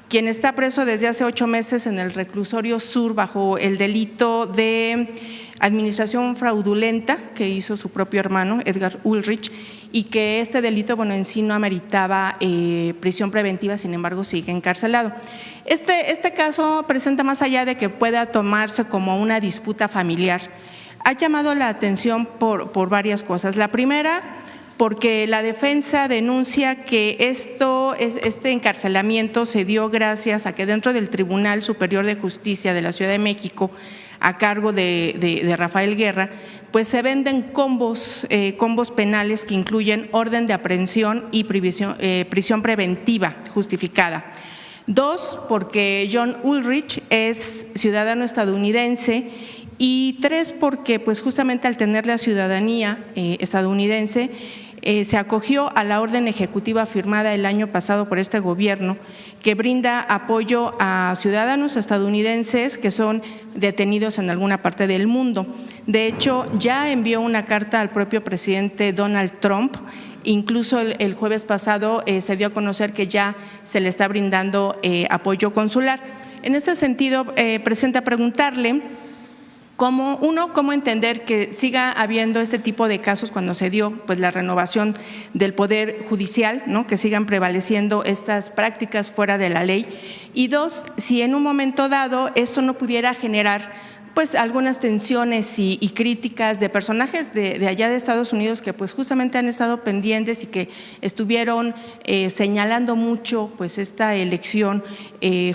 quien está preso desde hace 8 meses en el reclusorio sur bajo el delito de administración fraudulenta que hizo su propio hermano, Edgar Ulrich, y que este delito, bueno, en sí no ameritaba prisión preventiva, sin embargo sigue encarcelado. Este caso presenta, más allá de que pueda tomarse como una disputa familiar, ha llamado la atención por varias cosas. La primera, porque la defensa denuncia que este encarcelamiento se dio gracias a que dentro del Tribunal Superior de Justicia de la Ciudad de México, a cargo de Rafael Guerra, pues se venden combos penales que incluyen orden de aprehensión y prisión preventiva justificada. 2, porque John Ulrich es ciudadano estadounidense. Y 3, porque pues justamente al tener la ciudadanía estadounidense, se acogió a la orden ejecutiva firmada el año pasado por este gobierno que brinda apoyo a ciudadanos estadounidenses que son detenidos en alguna parte del mundo. De hecho, ya envió una carta al propio presidente Donald Trump Incluso el jueves pasado se dio a conocer que ya se le está brindando apoyo consular. En ese sentido, Presidenta, preguntarle cómo entender que siga habiendo este tipo de casos cuando se dio pues la renovación del Poder Judicial, ¿no? Que sigan prevaleciendo estas prácticas fuera de la ley. Y dos, si en un momento dado esto no pudiera generar pues algunas tensiones y críticas de personajes de allá de Estados Unidos que pues justamente han estado pendientes y que estuvieron señalando mucho pues esta elección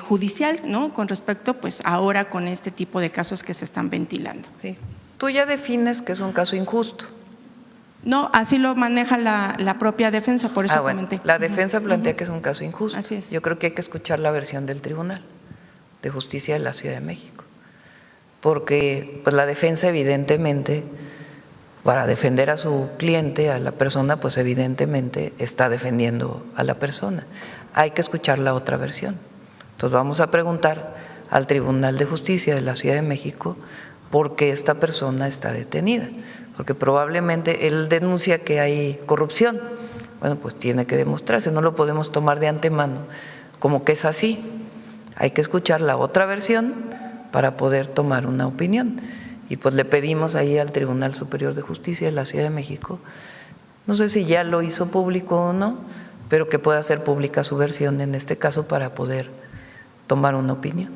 judicial, ¿no? Con respecto pues ahora con este tipo de casos que se están ventilando. Sí. Tú ya defines que es un caso injusto. No, así lo maneja la propia defensa, por eso comenté. La defensa plantea que es un caso injusto. Así es. Yo creo que hay que escuchar la versión del Tribunal de Justicia de la Ciudad de México. Porque pues la defensa evidentemente, para defender a su cliente, a la persona, pues evidentemente está defendiendo a la persona. Hay que escuchar la otra versión. Entonces vamos a preguntar al Tribunal de Justicia de la Ciudad de México por qué esta persona está detenida. Porque probablemente él denuncia que hay corrupción. Bueno, pues tiene que demostrarse, no lo podemos tomar de antemano como que es así. Hay que escuchar la otra versión para poder tomar una opinión. Y pues le pedimos ahí al Tribunal Superior de Justicia de la Ciudad de México, no sé si ya lo hizo público o no, pero que pueda hacer pública su versión en este caso para poder tomar una opinión.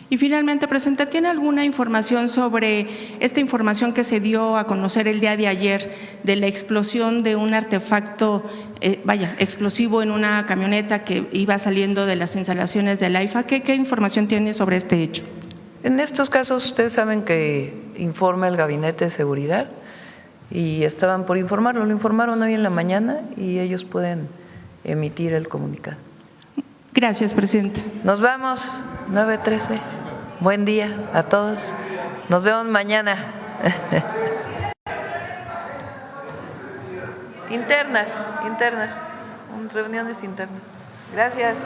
Y finalmente, Presidenta, ¿tiene alguna información sobre esta información que se dio a conocer el día de ayer de la explosión de un artefacto, explosivo en una camioneta que iba saliendo de las instalaciones del AIFA? ¿Qué información tiene sobre este hecho? En estos casos ustedes saben que informa el Gabinete de Seguridad y estaban por informarlo, lo informaron hoy en la mañana y ellos pueden emitir el comunicado. Gracias, Presidente. Nos vamos, 9:13. Buen día a todos. Nos vemos mañana. Internas, reuniones internas. Gracias.